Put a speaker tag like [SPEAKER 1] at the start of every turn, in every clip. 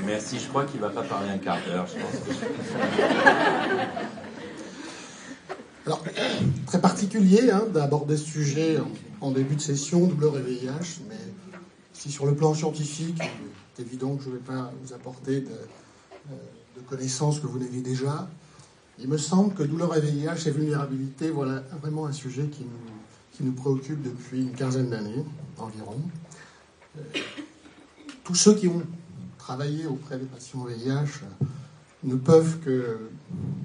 [SPEAKER 1] Merci, je crois qu'il ne va pas parler un quart d'heure. Je pense que...
[SPEAKER 2] Alors, très particulier d'aborder ce sujet en début de session, douleur et VIH, mais si sur le plan scientifique, c'est évident que je ne vais pas vous apporter de connaissances que vous n'avez déjà, il me semble que douleur et VIH et vulnérabilité, voilà vraiment un sujet qui nous préoccupe depuis une quinzaine d'années environ. Tous ceux qui ont travaillé auprès des patients VIH ne peuvent que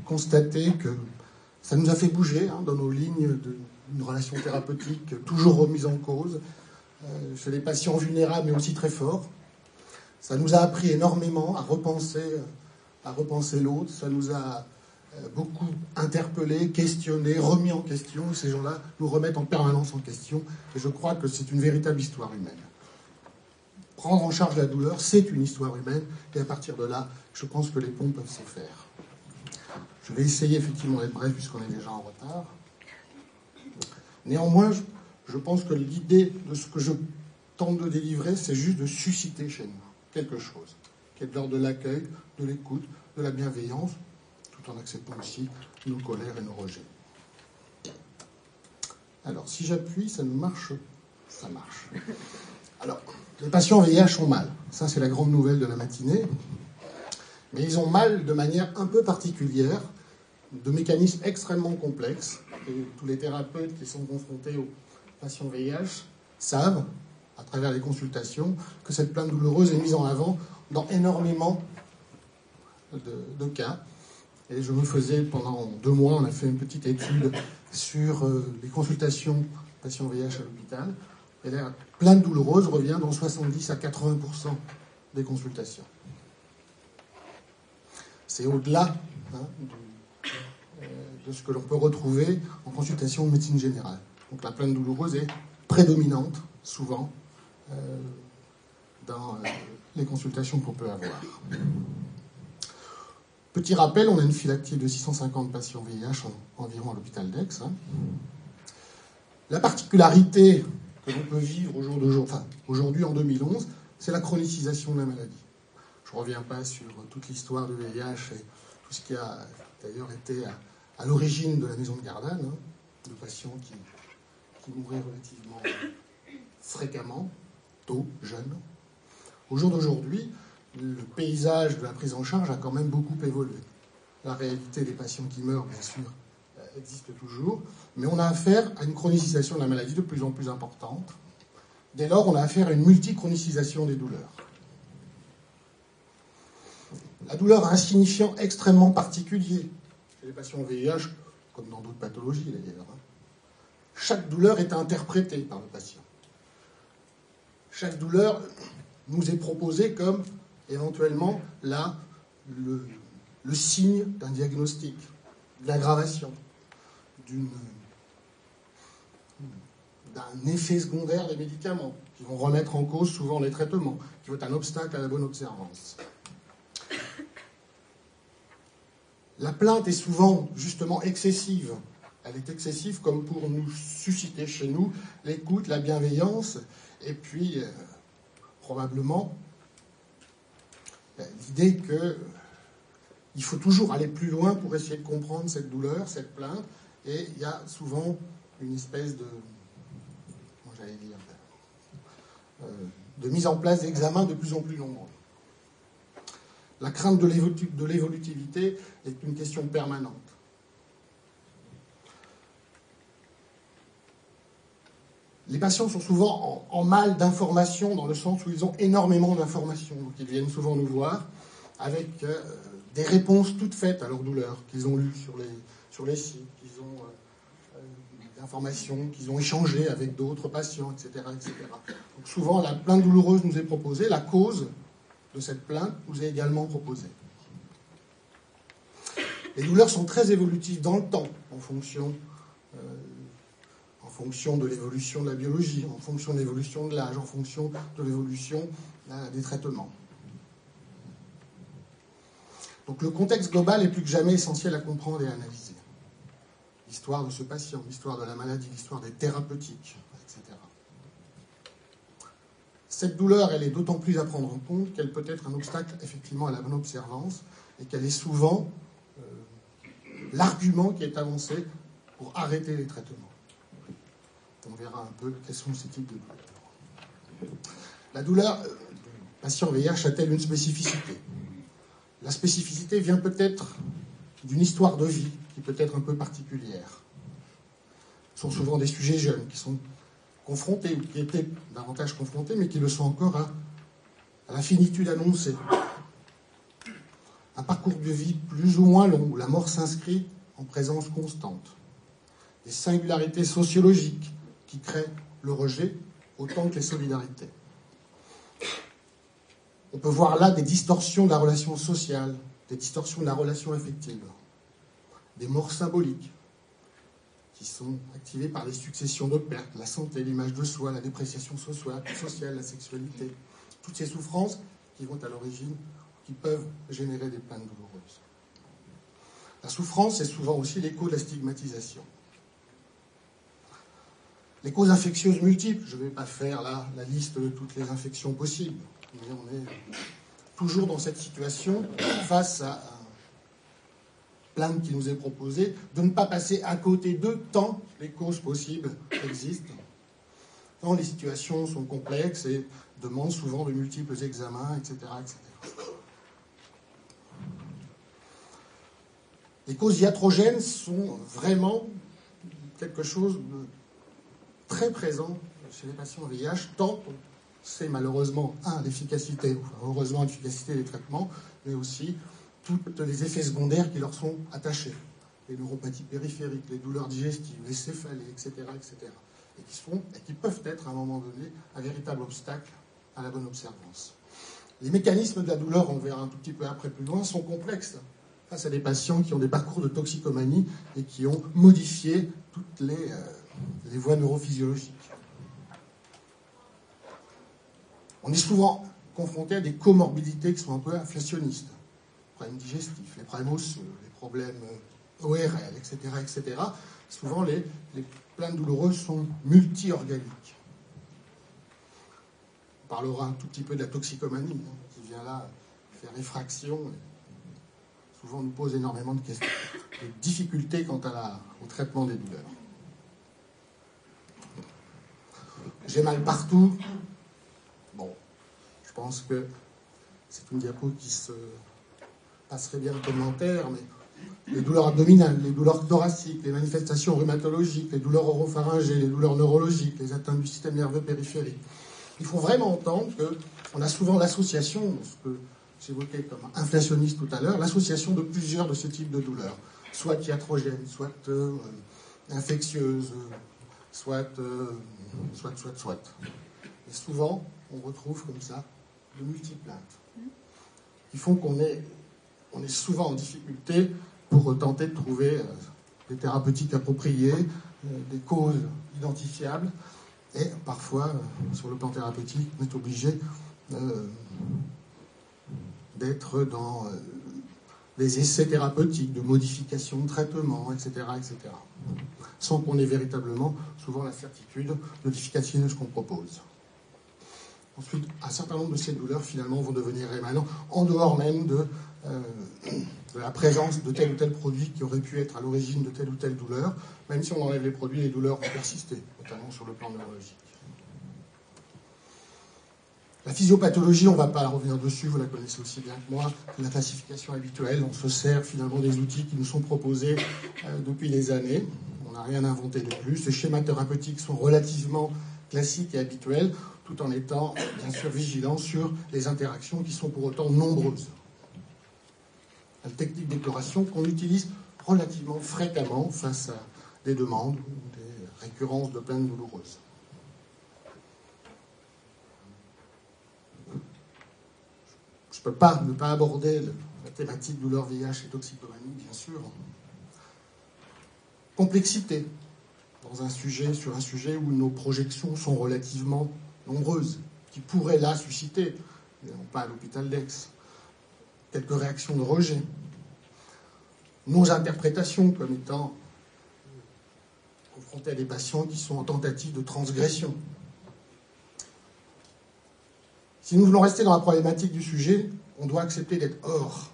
[SPEAKER 2] constater que ça nous a fait bouger dans nos lignes d'une relation thérapeutique toujours remise en cause chez les patients vulnérables mais aussi très forts. Ça nous a appris énormément à repenser l'autre. Ça nous a beaucoup interpellés, questionnés, remis en question. Ces gens-là nous remettent en permanence en question. Et je crois que c'est une véritable histoire humaine. Prendre en charge la douleur, c'est une histoire humaine. Et à partir de là, je pense que les ponts peuvent se faire. Je vais essayer effectivement d'être bref puisqu'on est déjà en retard. Néanmoins, je pense que l'idée de ce que je tente de délivrer, c'est juste de susciter chez nous quelque chose, qui est de l'ordre de l'accueil, de l'écoute, de la bienveillance, tout en acceptant aussi nos colères et nos rejets. Alors, si j'appuie, ça ne marche, ça marche. Alors, les patients VIH ont mal. Ça, c'est la grande nouvelle de la matinée. Mais ils ont mal de manière un peu particulière, de mécanismes extrêmement complexes. Et tous les thérapeutes qui sont confrontés aux patients VIH savent, à travers les consultations, que cette plainte douloureuse est mise en avant dans énormément de cas. Et je me faisais, pendant 2 mois, on a fait une petite étude sur les consultations patients VIH à l'hôpital. Et la plainte douloureuse revient dans 70 à 80% des consultations. C'est au-delà de ce que l'on peut retrouver en consultation de médecine générale. Donc la plainte douloureuse est prédominante, souvent, dans les consultations qu'on peut avoir. Petit rappel, on a une file active de 650 patients VIH environ à l'hôpital d'Aix. La particularité que l'on peut vivre au jour d'aujourd'hui, enfin, aujourd'hui en 2011, c'est la chronicisation de la maladie. Je ne reviens pas sur toute l'histoire du VIH et tout ce qui a d'ailleurs été à l'origine de la maison de Gardanne, de patients qui mouraient relativement fréquemment, tôt, jeunes. Au jour d'aujourd'hui, le paysage de la prise en charge a quand même beaucoup évolué. La réalité des patients qui meurent, bien sûr, existe toujours, mais on a affaire à une chronicisation de la maladie de plus en plus importante. Dès lors, on a affaire à une multichronisation des douleurs. La douleur a un signifiant extrêmement particulier chez les patients VIH, comme dans d'autres pathologies d'ailleurs. Chaque douleur est interprétée par le patient. Chaque douleur nous est proposée comme éventuellement là le signe d'un diagnostic, de l'aggravation, d'un effet secondaire des médicaments qui vont remettre en cause souvent les traitements, qui vont être un obstacle à la bonne observance. La plainte est souvent justement excessive. Elle est excessive comme pour nous susciter chez nous l'écoute, la bienveillance, et puis probablement l'idée qu'il faut toujours aller plus loin pour essayer de comprendre cette douleur, cette plainte, et il y a souvent une espèce de mise en place d'examens de plus en plus nombreux. La crainte de l'évolutivité est une question permanente. Les patients sont souvent en mal d'information, dans le sens où ils ont énormément d'informations. Donc ils viennent souvent nous voir avec des réponses toutes faites à leur douleur, qu'ils ont lues sur les sites, qu'ils ont des informations, qu'ils ont échangées avec d'autres patients, etc., etc. Donc souvent, la plainte douloureuse nous est proposée, la cause de cette plainte nous est également proposée. Les douleurs sont très évolutives dans le temps, en fonction de l'évolution de la biologie, en fonction de l'évolution de l'âge, en fonction de l'évolution des traitements. Donc le contexte global est plus que jamais essentiel à comprendre et à analyser. L'histoire de ce patient, l'histoire de la maladie, l'histoire des thérapeutiques, etc. Cette douleur, elle est d'autant plus à prendre en compte qu'elle peut être un obstacle effectivement à la bonne observance et qu'elle est souvent l'argument qui est avancé pour arrêter les traitements. On verra un peu quels sont ces types de douleurs. La douleur du patient VIH a-t-elle une spécificité? La spécificité vient peut-être d'une histoire de vie qui peut être un peu particulière. Ce sont souvent des sujets jeunes qui sont confrontés, ou qui étaient davantage confrontés, mais qui le sont encore à la finitude annoncée. Un parcours de vie plus ou moins long, où la mort s'inscrit en présence constante. Des singularités sociologiques qui créent le rejet autant que les solidarités. On peut voir là des distorsions de la relation sociale, des distorsions de la relation affective, des morts symboliques qui sont activées par les successions de pertes, la santé, l'image de soi, la dépréciation sociale, la sexualité. Toutes ces souffrances qui vont à l'origine, qui peuvent générer des plaintes douloureuses. La souffrance est souvent aussi l'écho de la stigmatisation. Les causes infectieuses multiples, je ne vais pas faire là la liste de toutes les infections possibles, mais on est toujours dans cette situation face à un plainte qui nous est proposée, de ne pas passer à côté d'eux tant les causes possibles existent. Tant les situations sont complexes et demandent souvent de multiples examens, etc., etc. Les causes iatrogènes sont vraiment quelque chose de très présent chez les patients VIH, tant c'est malheureusement, l'efficacité, heureusement l'efficacité des traitements, mais aussi tous les effets secondaires qui leur sont attachés. Les neuropathies périphériques, les douleurs digestives, les céphalées, etc., etc. Et qui peuvent être, à un moment donné, un véritable obstacle à la bonne observance. Les mécanismes de la douleur, on le verra un tout petit peu après plus loin, sont complexes face à des patients qui ont des parcours de toxicomanie et qui ont modifié toutes les voies neurophysiologiques. On est souvent confronté à des comorbidités qui sont un peu inflationnistes. Les problèmes digestifs, les problèmes osseux, les problèmes ORL, etc., etc. Souvent, les plaintes douloureuses sont multi-organiques. On parlera un tout petit peu de la toxicomanie, qui vient là faire effraction. Et souvent, nous pose énormément de questions, de difficultés quant au traitement des douleurs. J'ai mal partout. Bon, je pense que c'est une diapo qui se passerait bien le commentaire, mais les douleurs abdominales, les douleurs thoraciques, les manifestations rhumatologiques, les douleurs oropharyngées, les douleurs neurologiques, les atteintes du système nerveux périphérique. Il faut vraiment entendre qu'on a souvent l'association, ce que j'évoquais comme inflationniste tout à l'heure, l'association de plusieurs de ces types de douleurs, soit iatrogènes, soit infectieuses, soit. Et souvent, on retrouve comme ça de multiples plaintes qui font qu'on est souvent en difficulté pour tenter de trouver des thérapeutiques appropriées, des causes identifiables, et parfois, sur le plan thérapeutique, on est obligé d'être dans des essais thérapeutiques, de modification de traitement, etc., etc., sans qu'on ait véritablement souvent la certitude de l'efficacité de ce qu'on propose. Ensuite, un certain nombre de ces douleurs, finalement, vont devenir rémanents, en dehors même de la présence de tel ou tel produit qui aurait pu être à l'origine de telle ou telle douleur. Même si on enlève les produits, les douleurs vont persister, notamment sur le plan neurologique. La physiopathologie, on ne va pas revenir dessus, vous la connaissez aussi bien que moi. La classification habituelle, on se sert finalement des outils qui nous sont proposés depuis des années. On n'a rien inventé de plus. Les schémas thérapeutiques sont relativement classiques et habituels, tout en étant bien sûr vigilants sur les interactions qui sont pour autant nombreuses. La technique d'écloration qu'on utilise relativement fréquemment face à des demandes ou des récurrences de plaintes douloureuses. Je ne peux pas ne pas aborder la thématique douleur VIH et toxicomanie, bien sûr. Complexité sur un sujet où nos projections sont relativement nombreuses, qui pourraient là susciter, mais non pas à l'hôpital d'Aix, quelques réactions de rejet. Nos interprétations comme étant confrontées à des patients qui sont en tentative de transgression. Si nous voulons rester dans la problématique du sujet, on doit accepter d'être hors.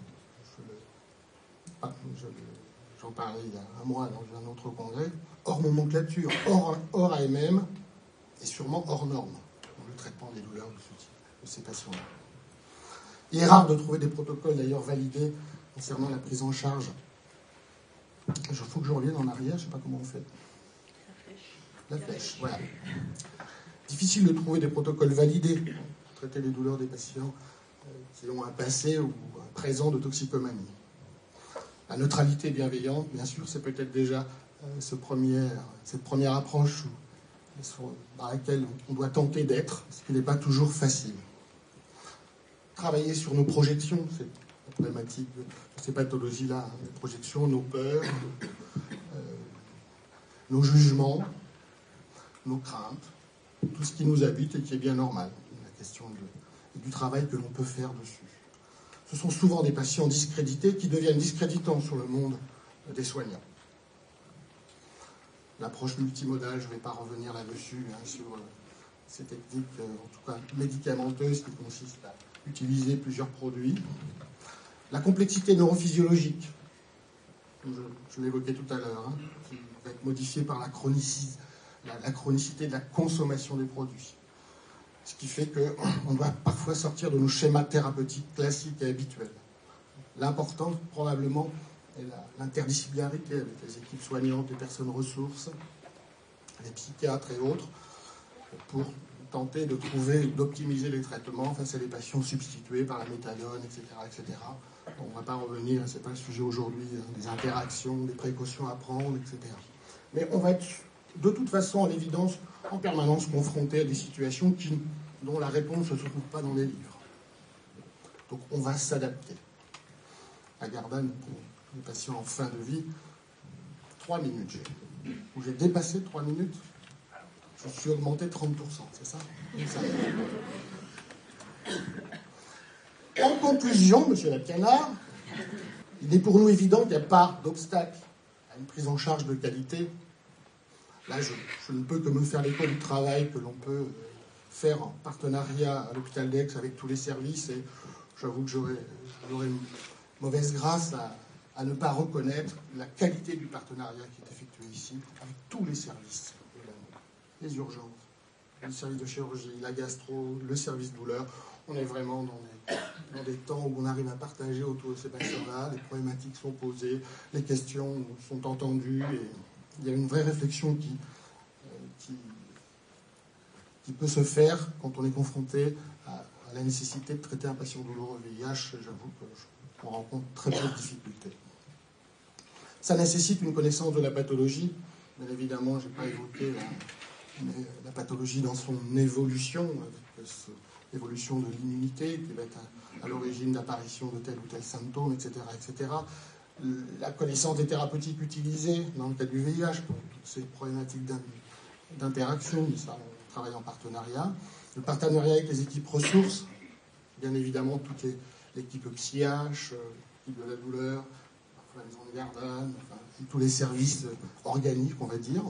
[SPEAKER 2] J'en parlais il y a un mois dans un autre congrès, hors nomenclature, hors AMM, et sûrement hors normes dans le traitement des douleurs de ces patients-là. Il est rare de trouver des protocoles d'ailleurs validés concernant la prise en charge. Il faut que je revienne en arrière, je ne sais pas comment on fait. La flèche, voilà. Difficile de trouver des protocoles validés pour traiter les douleurs des patients qui ont un passé ou un présent de toxicomanie. La neutralité bienveillante, bien sûr, c'est peut-être déjà cette première approche dans laquelle on doit tenter d'être, ce qui n'est pas toujours facile. Travailler sur nos projections, c'est la problématique de ces pathologies-là, les projections, nos peurs, nos jugements, nos craintes, tout ce qui nous habite et qui est bien normal. La question du travail que l'on peut faire dessus. Ce sont souvent des patients discrédités qui deviennent discréditants sur le monde des soignants. L'approche multimodale, je ne vais pas revenir là-dessus, sur ces techniques, en tout cas médicamenteuses, qui consistent à utiliser plusieurs produits. La complexité neurophysiologique, je l'évoquais tout à l'heure, qui va être modifiée par la chronicité de la consommation des produits. Ce qui fait qu'on doit parfois sortir de nos schémas thérapeutiques classiques et habituels. L'important, probablement, est l'interdisciplinarité avec les équipes soignantes, les personnes ressources, les psychiatres et autres, pour tenter de trouver, d'optimiser les traitements face à des patients substitués par la méthadone, etc. etc. On ne va pas revenir, ce n'est pas le sujet aujourd'hui, des interactions, des précautions à prendre, etc. Mais on va être de toute façon, à l'évidence, en permanence confronté à des situations dont la réponse ne se trouve pas dans les livres. Donc on va s'adapter. À Gardanne, pour les patients en fin de vie, 3 minutes. J'ai dépassé 3 minutes. Je suis augmenté 30%, c'est ça? En conclusion, monsieur Lapiana, il est pour nous évident qu'il n'y a pas d'obstacle à une prise en charge de qualité. Là, je ne peux que me faire l'écho du travail que l'on peut faire en partenariat à l'hôpital d'Aix avec tous les services, et j'avoue que j'aurais une mauvaise grâce à ne pas reconnaître la qualité du partenariat qui est effectué ici avec tous les services, les urgences, le service de chirurgie, la gastro, le service douleur. On est vraiment dans des temps où on arrive à partager autour de ces patients-là, les problématiques sont posées, les questions sont entendues, et il y a une vraie réflexion qui peut se faire quand on est confronté à la nécessité de traiter un patient douloureux VIH. J'avoue qu'on rencontre très peu de difficultés. Ça nécessite une connaissance de la pathologie. Bien évidemment, je n'ai pas évoqué la pathologie dans son évolution, avec l'évolution de l'immunité qui va être à l'origine d'apparition de tel ou tel symptôme, etc., etc. La connaissance des thérapeutiques utilisées dans le cas du VIH, pour toutes ces problématiques d'interaction, mais ça, on travaille en partenariat. Le partenariat avec les équipes ressources, bien évidemment, toute l'équipe PSIH, l'équipe de la douleur, la maison de Gardanne, tous les services organiques, on va dire.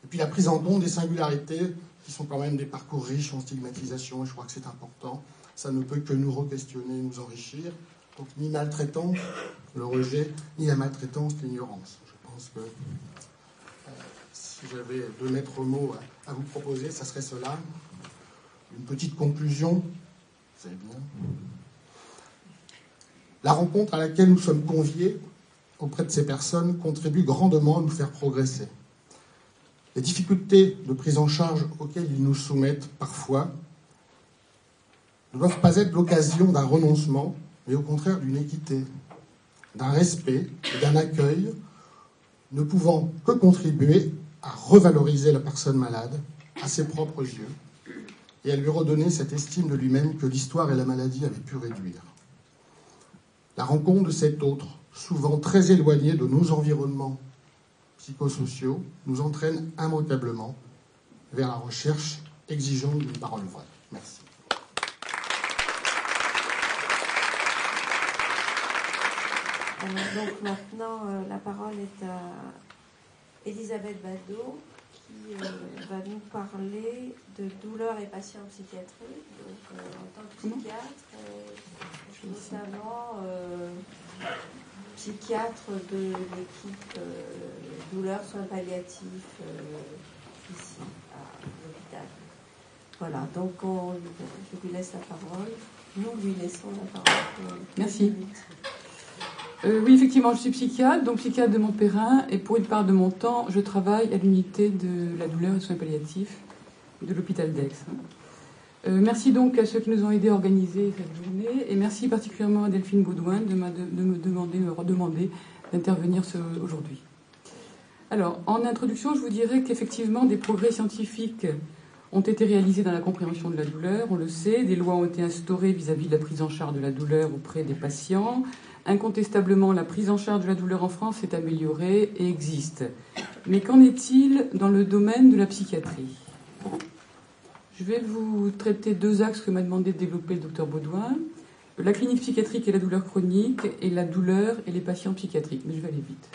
[SPEAKER 2] Et puis la prise en compte des singularités, qui sont quand même des parcours riches en stigmatisation, et je crois que c'est important. Ça ne peut que nous re-questionner, nous enrichir. Donc ni maltraitance, le rejet, ni la maltraitance, l'ignorance. Je pense que si j'avais 2 maîtres mots à vous proposer, ça serait cela. Une petite conclusion, c'est bien. La rencontre à laquelle nous sommes conviés auprès de ces personnes contribue grandement à nous faire progresser. Les difficultés de prise en charge auxquelles ils nous soumettent parfois ne doivent pas être l'occasion d'un renoncement, mais au contraire d'une équité, d'un respect et d'un accueil, ne pouvant que contribuer à revaloriser la personne malade à ses propres yeux et à lui redonner cette estime de lui-même que l'histoire et la maladie avaient pu réduire. La rencontre de cet autre, souvent très éloigné de nos environnements psychosociaux, nous entraîne immanquablement vers la recherche exigeante d'une parole vraie. Merci.
[SPEAKER 3] Donc maintenant, la parole est à Elisabeth Baldot, qui va nous parler de douleurs et patients psychiatriques. Donc, en tant que psychiatre, notamment psychiatre de l'équipe douleurs, soins palliatifs ici à l'hôpital. Voilà, donc je lui laisse la parole. Nous lui laissons la parole.
[SPEAKER 4] Merci. Oui, effectivement, je suis psychiatre, donc psychiatre de Montpellier, et pour une part de mon temps, je travaille à l'unité de la douleur et des soins palliatifs de l'hôpital d'Aix. Merci donc à ceux qui nous ont aidés à organiser cette journée, et merci particulièrement à Delphine Baudouin de me redemander d'intervenir aujourd'hui. Alors, en introduction, je vous dirais qu'effectivement, des progrès scientifiques ont été réalisés dans la compréhension de la douleur, on le sait, des lois ont été instaurées vis-à-vis de la prise en charge de la douleur auprès des patients. Incontestablement, la prise en charge de la douleur en France s'est améliorée et existe. Mais qu'en est-il dans le domaine de la psychiatrie ? Je vais vous traiter deux axes que m'a demandé de développer le docteur Baudouin. La clinique psychiatrique et la douleur chronique, et la douleur et les patients psychiatriques. Mais je vais aller vite.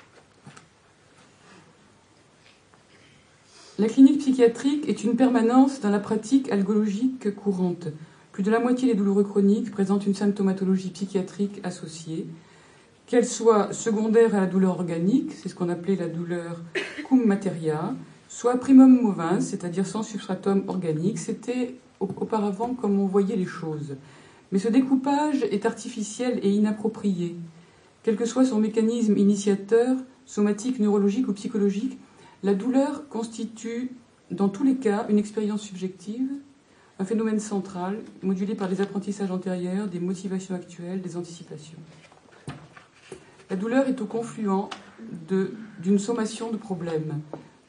[SPEAKER 4] La clinique psychiatrique est une permanence dans la pratique algologique courante. Plus de la moitié des douloureux chroniques présentent une symptomatologie psychiatrique associée, qu'elle soit secondaire à la douleur organique, c'est ce qu'on appelait la douleur cum materia, soit primum movens, c'est-à-dire sans substratum organique. C'était auparavant comme on voyait les choses. Mais ce découpage est artificiel et inapproprié. Quel que soit son mécanisme initiateur, somatique, neurologique ou psychologique, la douleur constitue, dans tous les cas, une expérience subjective, un phénomène central, modulé par des apprentissages antérieurs, des motivations actuelles, des anticipations. La douleur est au confluent d'une sommation de problèmes.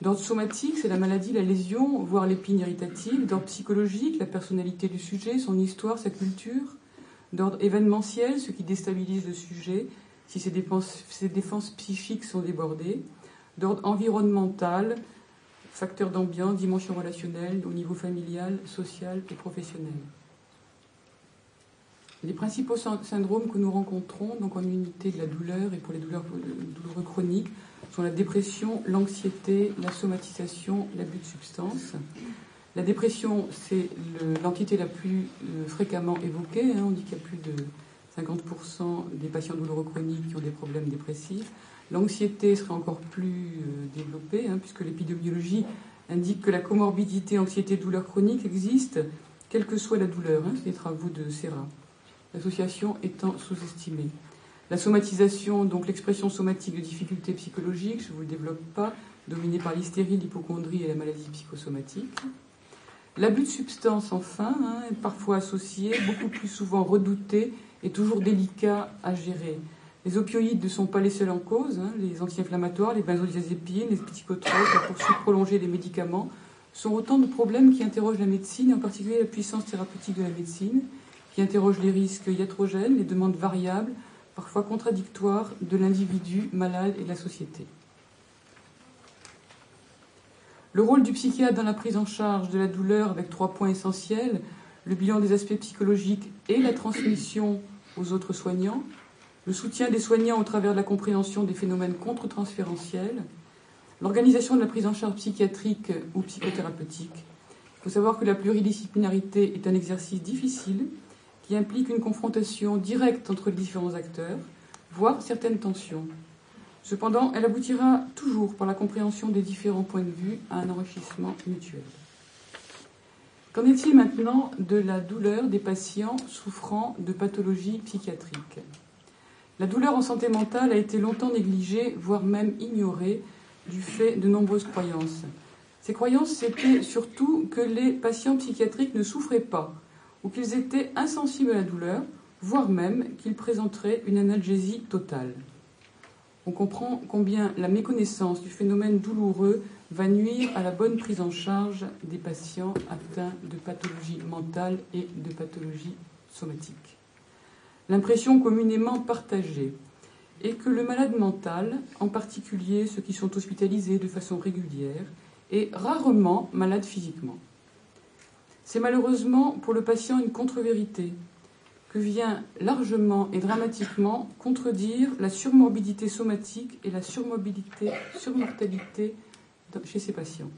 [SPEAKER 4] D'ordre somatique, c'est la maladie, la lésion, voire l'épine irritative. D'ordre psychologique, la personnalité du sujet, son histoire, sa culture. D'ordre événementiel, ce qui déstabilise le sujet, si ses défenses psychiques sont débordées. D'ordre environnemental, facteurs d'ambiance, dimension relationnelle, au niveau familial, social et professionnel. Les principaux syndromes que nous rencontrons donc en unité de la douleur et pour les douloureux chroniques sont la dépression, l'anxiété, la somatisation, l'abus de substances. La dépression, c'est l'entité la plus fréquemment évoquée. On dit qu'il y a plus de 50% des patients douloureux chroniques qui ont des problèmes dépressifs. L'anxiété serait encore plus développée, puisque l'épidémiologie indique que la comorbidité anxiété-douleur chronique existe, quelle que soit la douleur. C'est les travaux de Serra. L'association étant sous-estimée. La somatisation, donc l'expression somatique de difficultés psychologiques, je ne vous le développe pas, dominée par l'hystérie, l'hypocondrie et la maladie psychosomatique. L'abus de substances, enfin, est parfois associé, beaucoup plus souvent redouté et toujours délicat à gérer. Les opioïdes ne sont pas les seuls en cause. Les anti-inflammatoires, les benzodiazépines, les psychotropes, la poursuite prolongée des médicaments sont autant de problèmes qui interrogent la médecine, et en particulier la puissance thérapeutique de la médecine, qui interrogent les risques iatrogènes, les demandes variables, parfois contradictoires, de l'individu malade et de la société. Le rôle du psychiatre dans la prise en charge de la douleur avec 3 points essentiels, le bilan des aspects psychologiques et la transmission aux autres soignants, le soutien des soignants au travers de la compréhension des phénomènes contre-transférentiels, l'organisation de la prise en charge psychiatrique ou psychothérapeutique. Il faut savoir que la pluridisciplinarité est un exercice difficile qui implique une confrontation directe entre les différents acteurs, voire certaines tensions. Cependant, elle aboutira toujours par la compréhension des différents points de vue à un enrichissement mutuel. Qu'en est-il maintenant de la douleur des patients souffrant de pathologies psychiatriques ? La douleur en santé mentale a été longtemps négligée, voire même ignorée, du fait de nombreuses croyances. Ces croyances, c'était surtout que les patients psychiatriques ne souffraient pas, ou qu'ils étaient insensibles à la douleur, voire même qu'ils présenteraient une analgésie totale. On comprend combien la méconnaissance du phénomène douloureux va nuire à la bonne prise en charge des patients atteints de pathologies mentales et de pathologies somatiques. L'impression communément partagée est que le malade mental, en particulier ceux qui sont hospitalisés de façon régulière, est rarement malade physiquement. C'est malheureusement pour le patient une contre-vérité que vient largement et dramatiquement contredire la surmorbidité somatique et la surmortalité chez ces patients.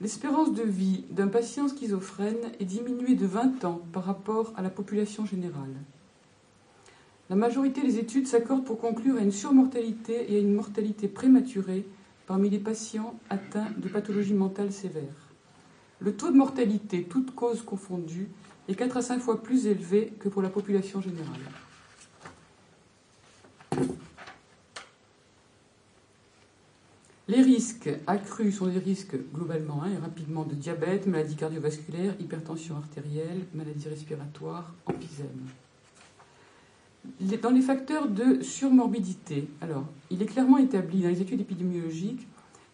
[SPEAKER 4] L'espérance de vie d'un patient schizophrène est diminuée de 20 ans par rapport à la population générale. La majorité des études s'accordent pour conclure à une surmortalité et à une mortalité prématurée parmi les patients atteints de pathologies mentales sévères. Le taux de mortalité, toutes causes confondues, est 4 à 5 fois plus élevé que pour la population générale. Les risques accrus sont des risques globalement et rapidement de diabète, maladie cardiovasculaire, hypertension artérielle, maladie respiratoire, emphysème. Dans les facteurs de surmorbidité, alors, il est clairement établi dans les études épidémiologiques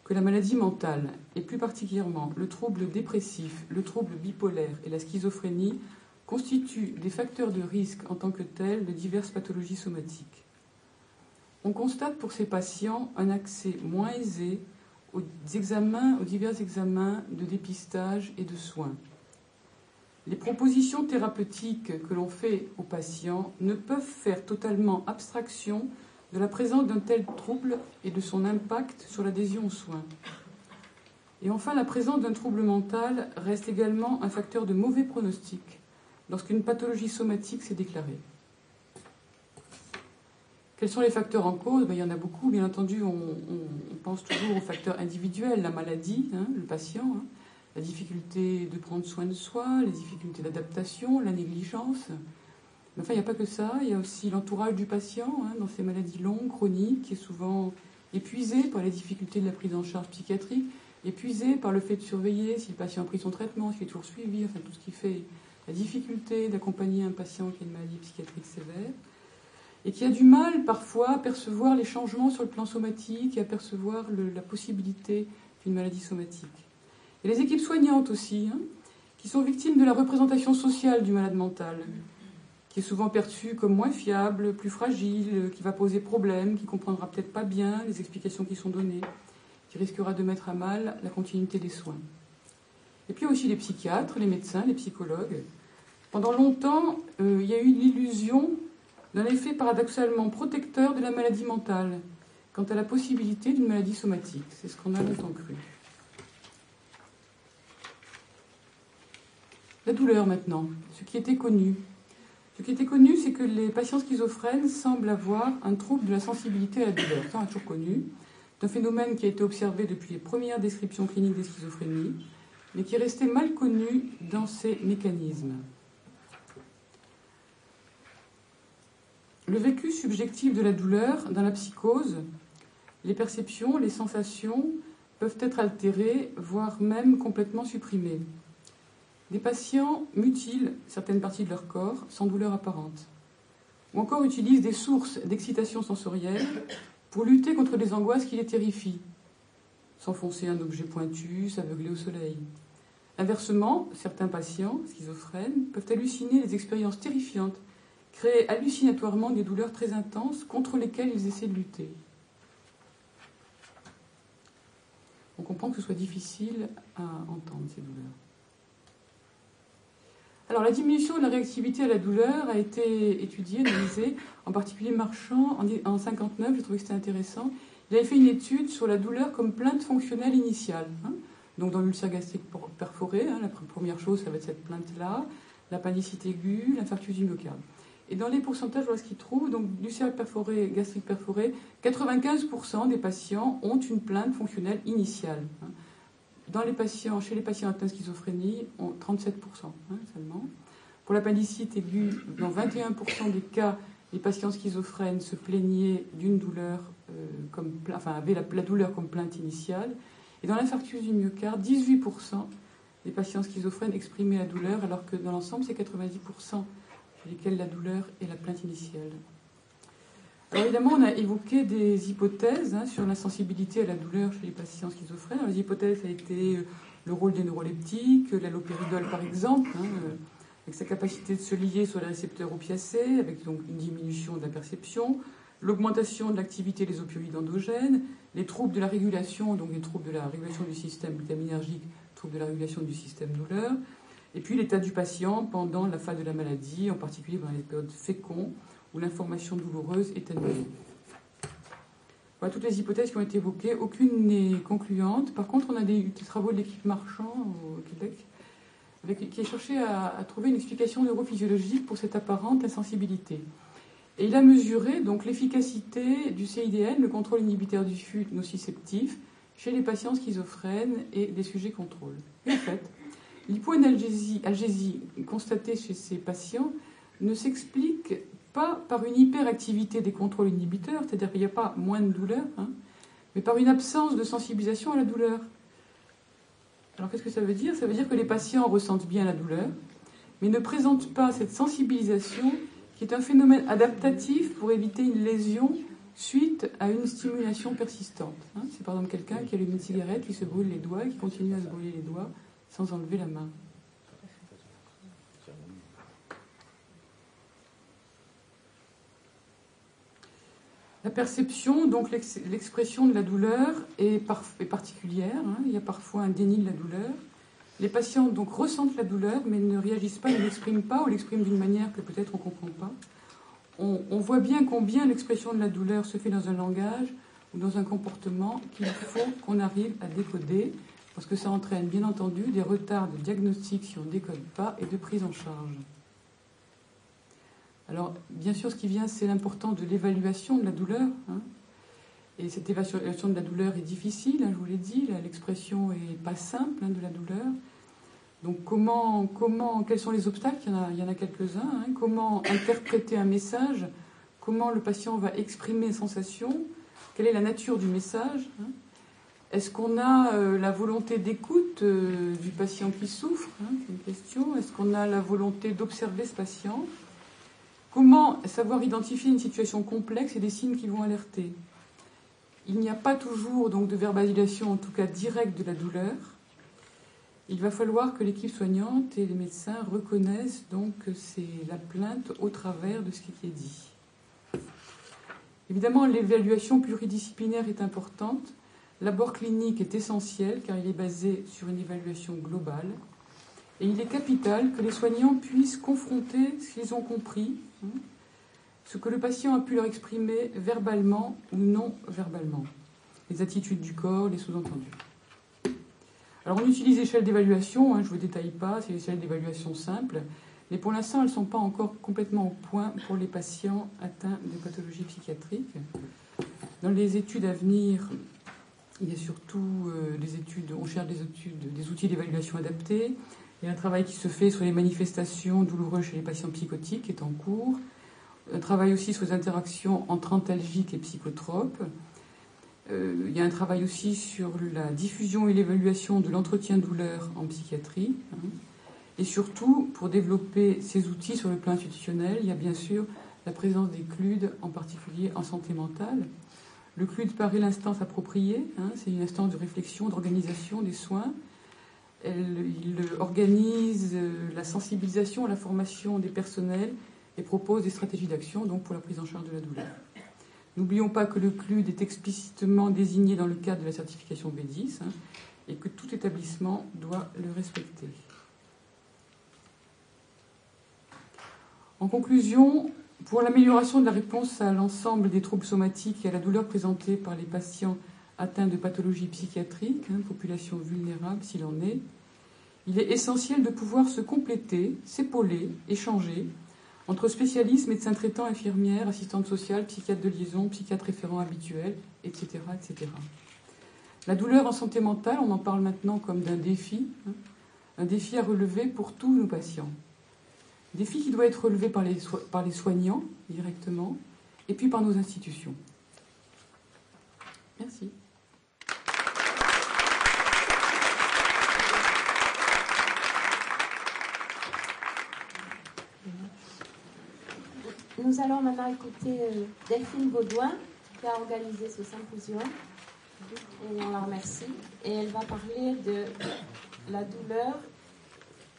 [SPEAKER 4] que la maladie mentale, et plus particulièrement le trouble dépressif, le trouble bipolaire et la schizophrénie, constituent des facteurs de risque en tant que tels de diverses pathologies somatiques. On constate pour ces patients un accès moins aisé aux divers examens de dépistage et de soins. Les propositions thérapeutiques que l'on fait aux patients ne peuvent faire totalement abstraction de la présence d'un tel trouble et de son impact sur l'adhésion aux soins. Et enfin, la présence d'un trouble mental reste également un facteur de mauvais pronostic lorsqu'une pathologie somatique s'est déclarée. Quels sont les facteurs en cause ? Il y en a beaucoup. Bien entendu, on pense toujours aux facteurs individuels, la maladie, le patient, la difficulté de prendre soin de soi, les difficultés d'adaptation, la négligence. Mais enfin, il n'y a pas que ça. Il y a aussi l'entourage du patient dans ces maladies longues, chroniques, qui est souvent épuisé par les difficultés de la prise en charge psychiatrique, épuisé par le fait de surveiller si le patient a pris son traitement, s'il est toujours suivi, enfin tout ce qui fait la difficulté d'accompagner un patient qui a une maladie psychiatrique sévère, et qui a du mal parfois à percevoir les changements sur le plan somatique et à percevoir la possibilité d'une maladie somatique. Et les équipes soignantes aussi, qui sont victimes de la représentation sociale du malade mental, qui est souvent perçu comme moins fiable, plus fragile, qui va poser problème, qui ne comprendra peut-être pas bien les explications qui sont données, qui risquera de mettre à mal la continuité des soins. Et puis aussi les psychiatres, les médecins, les psychologues. Pendant longtemps, il y a eu l'illusion d'un effet paradoxalement protecteur de la maladie mentale quant à la possibilité d'une maladie somatique. C'est ce qu'on a longtemps cru. La douleur maintenant, ce qui était connu. Ce qui était connu, c'est que les patients schizophrènes semblent avoir un trouble de la sensibilité à la douleur. Ça, on a toujours connu. C'est un phénomène qui a été observé depuis les premières descriptions cliniques des schizophrénies, mais qui est resté mal connu dans ses mécanismes. Le vécu subjectif de la douleur dans la psychose, les perceptions, les sensations peuvent être altérées, voire même complètement supprimées. Des patients mutilent certaines parties de leur corps sans douleur apparente, ou encore utilisent des sources d'excitation sensorielle pour lutter contre des angoisses qui les terrifient, s'enfoncer un objet pointu, s'aveugler au soleil. Inversement, certains patients schizophrènes peuvent halluciner des expériences terrifiantes, créer hallucinatoirement des douleurs très intenses contre lesquelles ils essaient de lutter. On comprend que ce soit difficile à entendre, ces douleurs. Alors, la diminution de la réactivité à la douleur a été étudiée, analysée, en particulier Marchand, en 1959, j'ai trouvé que c'était intéressant. Il avait fait une étude sur la douleur comme plainte fonctionnelle initiale. Donc, dans l'ulcère gastrique perforé, la première chose, ça va être cette plainte-là, l'appendicite aiguë, l'infarctus du myocarde. Et dans les pourcentages, voilà ce qu'ils trouvent. Donc, l'ulcère gastrique perforé, 95% des patients ont une plainte fonctionnelle initiale. Chez les patients atteints de schizophrénie, 37% seulement. Pour l'appendicite aiguë, dans 21% des cas, les patients schizophrènes se plaignaient d'une douleur, avaient la douleur comme plainte initiale. Et dans l'infarctus du myocarde, 18% des patients schizophrènes exprimaient la douleur, alors que dans l'ensemble, c'est 90% chez lesquels la douleur est la plainte initiale. Alors évidemment, on a évoqué des hypothèses sur la sensibilité à la douleur chez les patients schizophrènes. Alors, les hypothèses a été le rôle des neuroleptiques, l'allopéridol par exemple, avec sa capacité de se lier sur les récepteurs opiacés, avec donc une diminution de la perception, l'augmentation de l'activité des opioïdes endogènes, les troubles de la régulation, donc les troubles de la régulation du système glutaminergique, troubles de la régulation du système douleur, et puis l'état du patient pendant la phase de la maladie, en particulier dans les périodes fécondes, où l'information douloureuse est annulée. Voilà toutes les hypothèses qui ont été évoquées. Aucune n'est concluante. Par contre, on a des travaux de l'équipe Marchand au Québec qui a cherché à trouver une explication neurophysiologique pour cette apparente insensibilité. Et il a mesuré donc l'efficacité du CIDN, le contrôle inhibiteur diffus nociceptif, chez les patients schizophrènes et des sujets contrôle. Et en fait, l'hypoanalgésie constatée chez ces patients ne s'explique pas par une hyperactivité des contrôles inhibiteurs, c'est-à-dire qu'il n'y a pas moins de douleur, mais par une absence de sensibilisation à la douleur. Alors qu'est-ce que ça veut dire ? Ça veut dire que les patients ressentent bien la douleur, mais ne présentent pas cette sensibilisation qui est un phénomène adaptatif pour éviter une lésion suite à une stimulation persistante. C'est par exemple quelqu'un qui allume une cigarette, qui se brûle les doigts, qui continue à se brûler les doigts sans enlever la main. La perception, donc l'expression de la douleur est particulière. Il y a parfois un déni de la douleur. Les patients donc ressentent la douleur, mais ne réagissent pas, ne l'expriment pas, ou l'expriment d'une manière que peut-être on ne comprend pas. On voit bien combien l'expression de la douleur se fait dans un langage ou dans un comportement qu'il faut qu'on arrive à décoder, parce que ça entraîne bien entendu des retards de diagnostic si on ne décode pas et de prise en charge. Alors, bien sûr, ce qui vient, c'est l'importance de l'évaluation de la douleur. Et cette évaluation de la douleur est difficile, je vous l'ai dit, l'expression n'est pas simple de la douleur. Donc, quels sont les obstacles ? Il y en a quelques-uns. Comment interpréter un message ? Comment le patient va exprimer une sensation ? Quelle est la nature du message ? Est-ce qu'on a la volonté d'écoute du patient qui souffre ? C'est une question. Est-ce qu'on a la volonté d'observer ce patient ? Comment savoir identifier une situation complexe et des signes qui vont alerter ? Il n'y a pas toujours donc, de verbalisation, en tout cas directe, de la douleur. Il va falloir que l'équipe soignante et les médecins reconnaissent donc que c'est la plainte au travers de ce qui est dit. Évidemment, l'évaluation pluridisciplinaire est importante. L'abord clinique est essentiel car il est basé sur une évaluation globale. Et il est capital que les soignants puissent confronter ce qu'ils ont compris, ce que le patient a pu leur exprimer verbalement ou non verbalement, les attitudes du corps, les sous-entendus. Alors on utilise l'échelle d'évaluation, je ne vous détaille pas, c'est l'échelle d'évaluation simple, mais pour l'instant elles ne sont pas encore complètement au point pour les patients atteints de pathologies psychiatriques. Dans les études à venir, il y a surtout des études, on cherche des outils d'évaluation adaptés. Il y a un travail qui se fait sur les manifestations douloureuses chez les patients psychotiques qui est en cours. Un travail aussi sur les interactions entre antalgiques et psychotropes. Il y a un travail aussi sur la diffusion et l'évaluation de l'entretien douleur en psychiatrie. Et surtout, pour développer ces outils sur le plan institutionnel, il y a bien sûr la présence des CLUD, en particulier en santé mentale. Le CLUD paraît l'instance appropriée, c'est une instance de réflexion, d'organisation des soins. Il organise la sensibilisation, la formation des personnels et propose des stratégies d'action donc pour la prise en charge de la douleur. N'oublions pas que le CLUD est explicitement désigné dans le cadre de la certification B10 et que tout établissement doit le respecter. En conclusion, pour l'amélioration de la réponse à l'ensemble des troubles somatiques et à la douleur présentée par les patients atteints de pathologies psychiatriques, population vulnérable s'il en est, il est essentiel de pouvoir se compléter, s'épauler, échanger entre spécialistes, médecins traitants, infirmières, assistantes sociales, psychiatres de liaison, psychiatres référents habituels, etc., etc. La douleur en santé mentale, on en parle maintenant comme d'un défi, un défi à relever pour tous nos patients. Défi qui doit être relevé par les soignants directement et puis par nos institutions. Merci.
[SPEAKER 3] Nous allons maintenant écouter Delphine Baudouin qui a organisé ce symposium et on la remercie. Et elle va parler de la douleur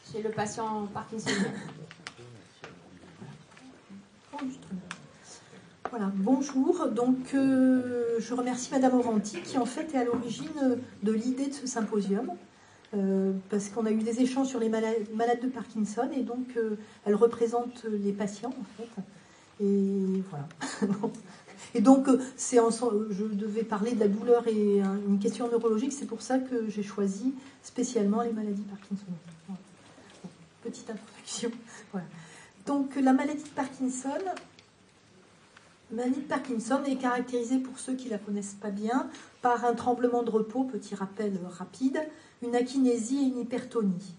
[SPEAKER 3] chez le patient parkinsonien.
[SPEAKER 5] Voilà, bonjour. Donc, je remercie Madame Oranti qui en fait est à l'origine de l'idée de ce symposium. Parce qu'on a eu des échanges sur les malades de Parkinson et donc elle représente les patients en fait. Et voilà. Et donc, je devais parler de la douleur et une question neurologique, c'est pour ça que j'ai choisi spécialement les maladies parkinsoniennes. Voilà. Petite introduction. Voilà. Donc, la maladie de Parkinson est caractérisée, pour ceux qui ne la connaissent pas bien, par un tremblement de repos, petit rappel rapide, une akinésie et une hypertonie,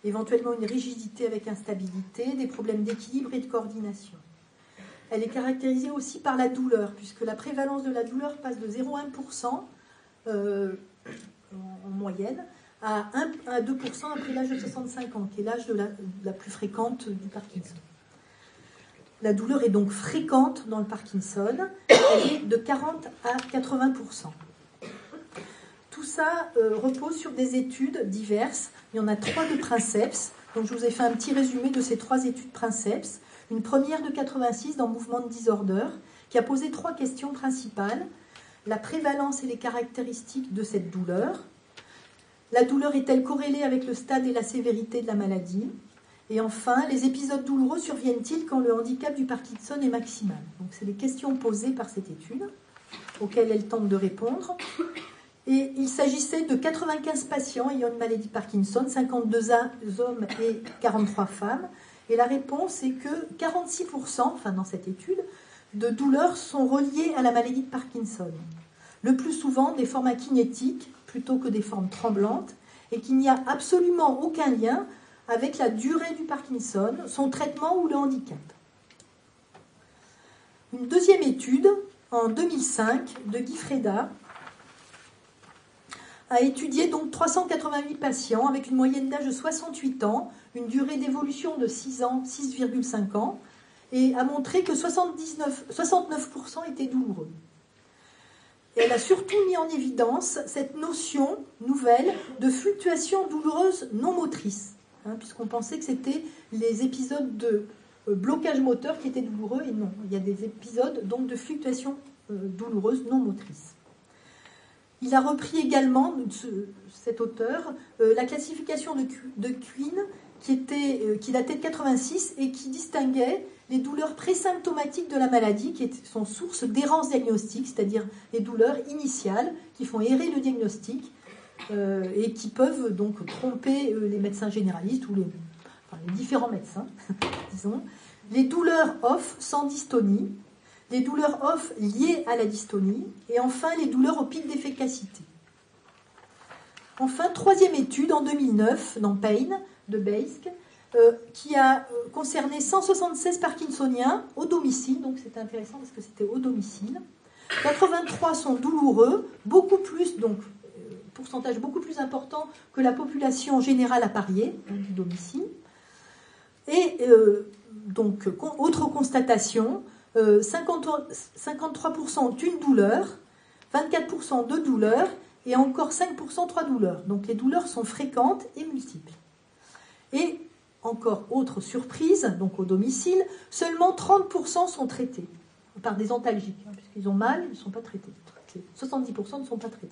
[SPEAKER 5] éventuellement une rigidité avec instabilité, des problèmes d'équilibre et de coordination. Elle est caractérisée aussi par la douleur, puisque la prévalence de la douleur passe de 0,1% en moyenne à 1 à 2% après l'âge de 65 ans, qui est l'âge la plus fréquente du Parkinson. La douleur est donc fréquente dans le Parkinson, elle est de 40 à 80%. Tout ça repose sur des études diverses. Il y en a 3 de Princeps, donc je vous ai fait un petit résumé de ces 3 études Princeps. Une première de 86 dans Movement Disorder, qui a posé 3 questions principales. La prévalence et les caractéristiques de cette douleur. La douleur est-elle corrélée avec le stade et la sévérité de la maladie? Et enfin, les épisodes douloureux surviennent-ils quand le handicap du Parkinson est maximal? Donc, c'est les questions posées par cette étude, auxquelles elle tente de répondre. Et il s'agissait de 95 patients ayant une maladie de Parkinson, 52 hommes et 43 femmes. Et la réponse est que 46%, enfin dans cette étude, de douleurs sont reliées à la maladie de Parkinson. Le plus souvent des formes akinétiques plutôt que des formes tremblantes, et qu'il n'y a absolument aucun lien avec la durée du Parkinson, son traitement ou le handicap. Une deuxième étude, en 2005, de Guy Freda, a étudié donc 388 patients avec une moyenne d'âge de 68 ans, une durée d'évolution de 6 ans, 6,5 ans, et a montré que 69% étaient douloureux. Et elle a surtout mis en évidence cette notion nouvelle de fluctuation douloureuse non motrice, puisqu'on pensait que c'était les épisodes de blocage moteur qui étaient douloureux, et non, il y a des épisodes donc de fluctuation douloureuse non motrice. Il a repris également, cet auteur, la classification de Quinn qui datait de 86 et qui distinguait les douleurs présymptomatiques de la maladie, qui sont source d'errance diagnostique, c'est-à-dire les douleurs initiales qui font errer le diagnostic et qui peuvent donc tromper les médecins généralistes ou les différents médecins, disons. Les douleurs off sans dystonie, les douleurs off liées à la dystonie, et enfin les douleurs au pic d'efficacité. Enfin, troisième étude en 2009 dans Pain de Beisck, qui a concerné 176 Parkinsoniens au domicile, donc c'était intéressant parce que c'était au domicile. 83 sont douloureux, beaucoup plus, donc pourcentage beaucoup plus important que la population générale à Parier, du domicile. Et donc, autre constatation, 53% ont une douleur, 24% deux douleurs, et encore 5% trois douleurs. Donc les douleurs sont fréquentes et multiples. Et encore autre surprise, donc au domicile, seulement 30% sont traités par des antalgiques, puisqu'ils ont mal, ils ne sont pas traités. 70% ne sont pas traités.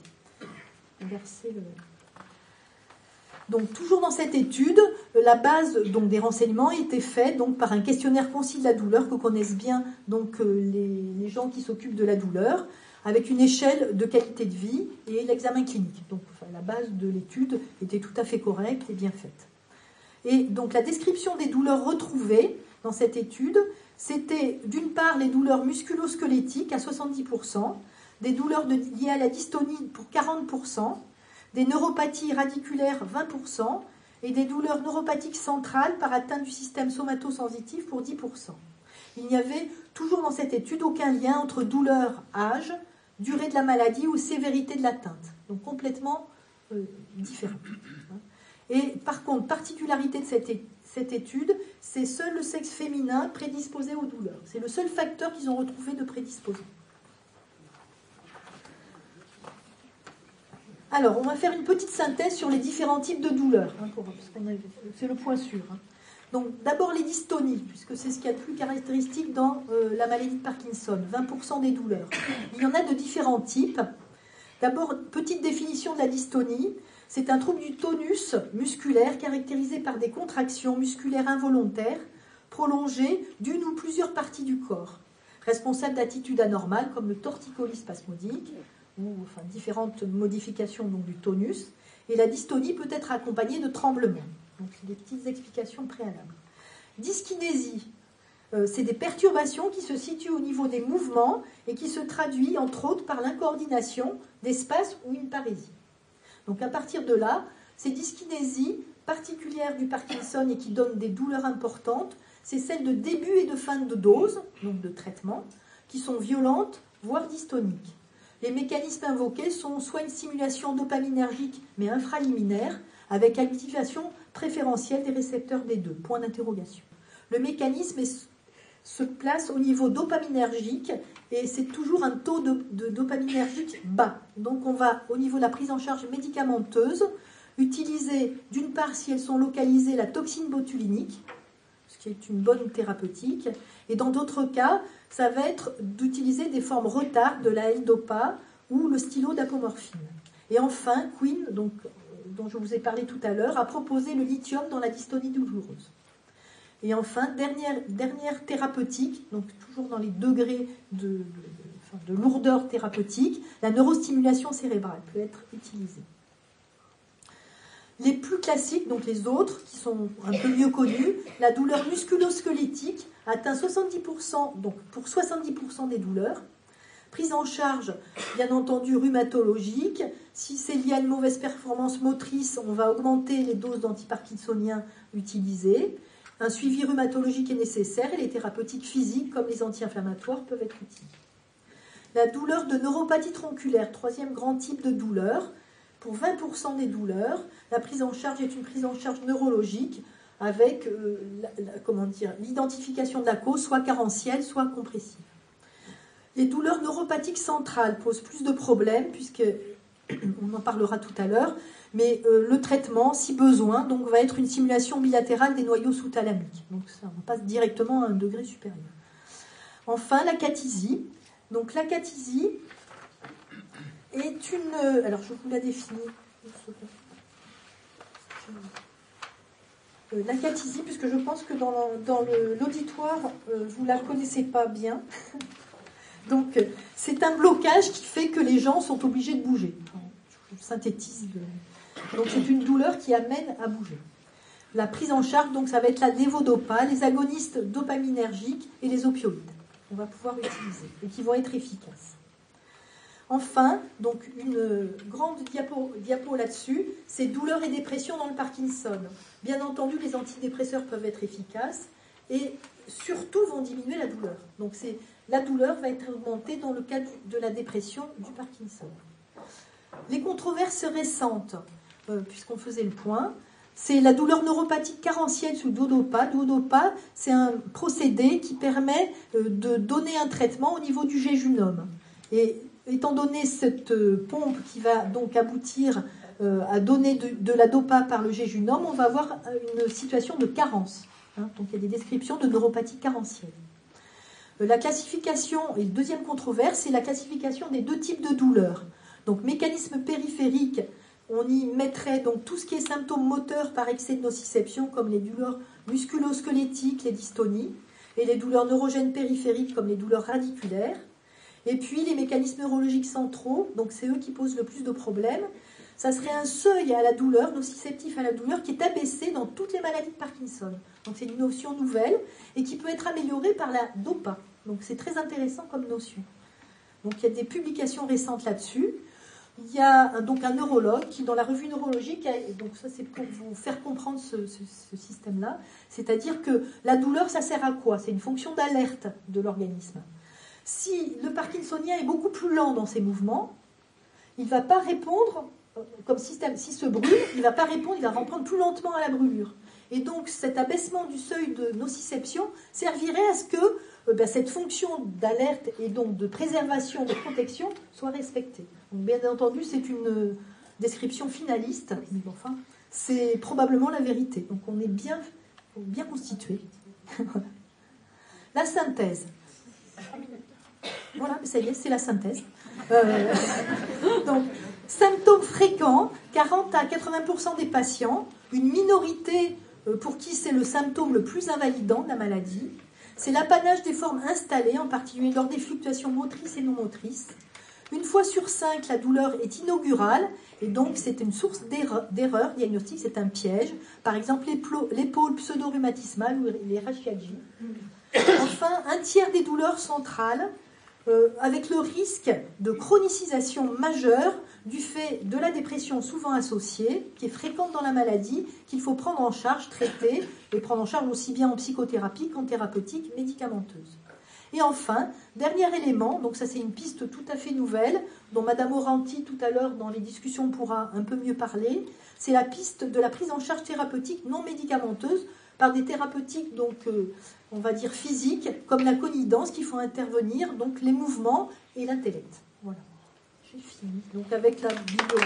[SPEAKER 5] Donc toujours dans cette étude, la base donc, des renseignements était faite donc, par un questionnaire concis de la douleur que connaissent bien donc, les gens qui s'occupent de la douleur, avec une échelle de qualité de vie et l'examen clinique. Donc la base de l'étude était tout à fait correcte et bien faite. Et donc la description des douleurs retrouvées dans cette étude, c'était d'une part les douleurs musculo-squelettiques à 70%, des douleurs liées à la dystonie pour 40%, des neuropathies radiculaires 20% et des douleurs neuropathiques centrales par atteinte du système somatosensitif pour 10%. Il n'y avait toujours dans cette étude aucun lien entre douleur, âge, durée de la maladie ou sévérité de l'atteinte. Donc complètement différent. Et par contre, particularité de cette étude, c'est seul le sexe féminin prédisposé aux douleurs. C'est le seul facteur qu'ils ont retrouvé de prédisposant. Alors, on va faire une petite synthèse sur les différents types de douleurs. C'est le point sûr. Donc, d'abord les dystonies, puisque c'est ce qu'il y a de plus caractéristique dans la maladie de Parkinson, 20% des douleurs. Il y en a de différents types. D'abord, petite définition de la dystonie. C'est un trouble du tonus musculaire caractérisé par des contractions musculaires involontaires prolongées d'une ou plusieurs parties du corps, responsable d'attitudes anormales comme le torticolis spasmodique ou différentes modifications donc, du tonus. Et la dystonie peut être accompagnée de tremblements. Donc, c'est des petites explications préalables. Dyskinésie, c'est des perturbations qui se situent au niveau des mouvements et qui se traduit, entre autres, par l'incoordination d'espace ou une parésie. Donc, à partir de là, ces dyskinésies particulières du Parkinson et qui donnent des douleurs importantes, c'est celles de début et de fin de dose, donc de traitement, qui sont violentes, voire dystoniques. Les mécanismes invoqués sont soit une stimulation dopaminergique, mais infraliminaire, avec activation préférentielle des récepteurs D2, point d'interrogation. Le mécanisme se place au niveau dopaminergique, et c'est toujours un taux de dopaminergique bas. Donc on va, au niveau de la prise en charge médicamenteuse, utiliser, d'une part, si elles sont localisées, la toxine botulinique, ce qui est une bonne thérapeutique, et dans d'autres cas, ça va être d'utiliser des formes retards de la L-Dopa ou le stylo d'apomorphine. Et enfin, Quinn, donc, dont je vous ai parlé tout à l'heure, a proposé le lithium dans la dystonie douloureuse. Et enfin, dernière thérapeutique, donc toujours dans les degrés de lourdeur thérapeutique, la neurostimulation cérébrale peut être utilisée. Les plus classiques, donc les autres, qui sont un peu mieux connus, la douleur musculo-squelettique atteint 70%, donc pour 70% des douleurs. Prise en charge, bien entendu, rhumatologique. Si c'est lié à une mauvaise performance motrice, on va augmenter les doses d'antiparkinsoniens utilisées. Un suivi rhumatologique est nécessaire et les thérapeutiques physiques, comme les anti-inflammatoires, peuvent être utiles. La douleur de neuropathie tronculaire, troisième grand type de douleur. Pour 20% des douleurs, la prise en charge est une prise en charge neurologique avec l'identification de la cause, soit carentielle, soit compressive. Les douleurs neuropathiques centrales posent plus de problèmes, puisque, on en parlera tout à l'heure, mais le traitement, si besoin, donc, va être une stimulation bilatérale des noyaux sous-thalamiques. Donc ça, on passe directement à un degré supérieur. Enfin, l'acathysie. Donc l'acathysie est une... Alors, je vous la définis. L'acathysie, puisque je pense que dans l'auditoire, vous ne la connaissez pas bien. Donc, c'est un blocage qui fait que les gens sont obligés de bouger. Je synthétise. Donc, c'est une douleur qui amène à bouger. La prise en charge, donc, ça va être la lévodopa, les agonistes dopaminergiques et les opioïdes. On va pouvoir utiliser et qui vont être efficaces. Enfin, donc une grande diapo là-dessus, c'est douleur et dépression dans le Parkinson. Bien entendu, les antidépresseurs peuvent être efficaces et surtout vont diminuer la douleur. Donc la douleur va être augmentée dans le cas de la dépression du Parkinson. Les controverses récentes, puisqu'on faisait le point, c'est la douleur neuropathique carentielle sous Duodopa. Duodopa, c'est un procédé qui permet de donner un traitement au niveau du jéjunum. Et étant donné cette pompe qui va donc aboutir à donner de la dopa par le jéjunum, on va avoir une situation de carence. Donc il y a des descriptions de neuropathie carentielle. La classification, et le deuxième controverse, c'est la classification des deux types de douleurs. Donc mécanisme périphérique, on y mettrait donc tout ce qui est symptômes moteurs par excès de nociception, comme les douleurs musculo-squelettiques, les dystonies, et les douleurs neurogènes périphériques, comme les douleurs radiculaires. Et puis les mécanismes neurologiques centraux, donc c'est eux qui posent le plus de problèmes. Ça serait un seuil à la douleur, nociceptif à la douleur, qui est abaissé dans toutes les maladies de Parkinson. Donc c'est une notion nouvelle et qui peut être améliorée par la DOPA. Donc c'est très intéressant comme notion. Donc il y a des publications récentes là-dessus. Il y a donc un neurologue qui, dans la revue neurologique, donc ça c'est pour vous faire comprendre ce système-là, c'est-à-dire que la douleur, ça sert à quoi? C'est une fonction d'alerte de l'organisme. Si le parkinsonien est beaucoup plus lent dans ses mouvements, il ne va pas répondre, comme système, s'il se brûle, il ne va pas répondre, il va reprendre plus lentement à la brûlure. Et donc cet abaissement du seuil de nociception servirait à ce que cette fonction d'alerte et donc de préservation, de protection soit respectée. Donc, bien entendu, c'est une description finaliste, mais enfin, c'est probablement la vérité. Donc on est bien constitué. La synthèse. Voilà, ça y est, c'est la synthèse. Donc, symptômes fréquents, 40 à 80% des patients, une minorité pour qui c'est le symptôme le plus invalidant de la maladie. C'est l'apanage des formes installées, en particulier lors des fluctuations motrices et non motrices. Une fois sur 5, la douleur est inaugurale, et donc c'est une source d'erreur diagnostique, c'est un piège. Par exemple, l'épaule pseudo-rhumatismale ou les rachialgies. Enfin, un tiers des douleurs centrales, avec le risque de chronicisation majeure du fait de la dépression souvent associée, qui est fréquente dans la maladie, qu'il faut prendre en charge, traiter, et prendre en charge aussi bien en psychothérapie qu'en thérapeutique médicamenteuse. Et enfin, dernier élément, donc ça c'est une piste tout à fait nouvelle, dont Madame Oranti tout à l'heure dans les discussions pourra un peu mieux parler, c'est la piste de la prise en charge thérapeutique non médicamenteuse par des thérapeutiques donc on va dire physiques, comme la conidance, qui font intervenir donc les mouvements et l'intellect. Voilà, j'ai fini. Donc avec la vidéo.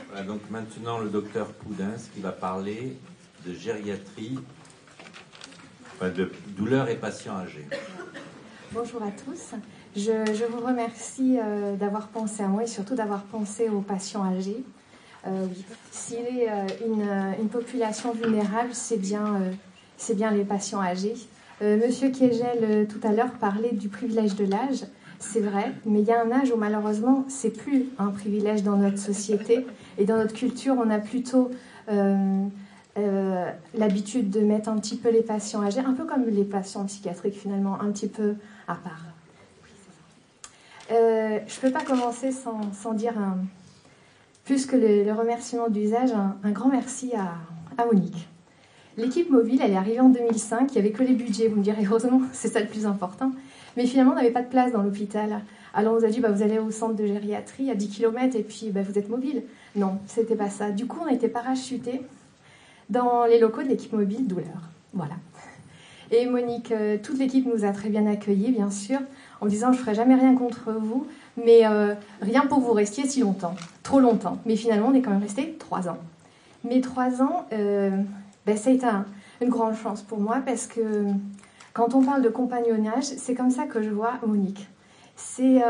[SPEAKER 1] Voilà, donc maintenant le docteur Poudins qui va parler de gériatrie, enfin de douleurs et patients âgés.
[SPEAKER 6] Bonjour à tous. Je vous remercie d'avoir pensé à moi et surtout d'avoir pensé aux patients âgés. S'il est une population vulnérable, c'est bien les patients âgés. Monsieur Kiegel, tout à l'heure, parlait du privilège de l'âge. C'est vrai, mais il y a un âge où malheureusement, c'est plus un privilège dans notre société. Et dans notre culture, on a plutôt l'habitude de mettre un petit peu les patients âgés, un peu comme les patients psychiatriques finalement, un petit peu à part. Je ne peux pas commencer sans dire, plus que le remerciement d'usage, un grand merci à Monique. L'équipe mobile, elle est arrivée en 2005, il n'y avait que les budgets, vous me direz, heureusement, c'est ça le plus important. Mais finalement, on n'avait pas de place dans l'hôpital. Alors on nous a dit, vous allez au centre de gériatrie à 10 km et puis vous êtes mobile. Non, c'était pas ça. Du coup, on a été parachutés dans les locaux de l'équipe mobile douleur. Voilà. Et Monique, toute l'équipe nous a très bien accueillis, bien sûr, en disant, je ne ferai jamais rien contre vous, mais rien pour que vous restiez si longtemps. Trop longtemps. Mais finalement, on est quand même resté 3 ans. Mais 3 ans, ça a été une grande chance pour moi parce que quand on parle de compagnonnage, c'est comme ça que je vois Monique. C'est,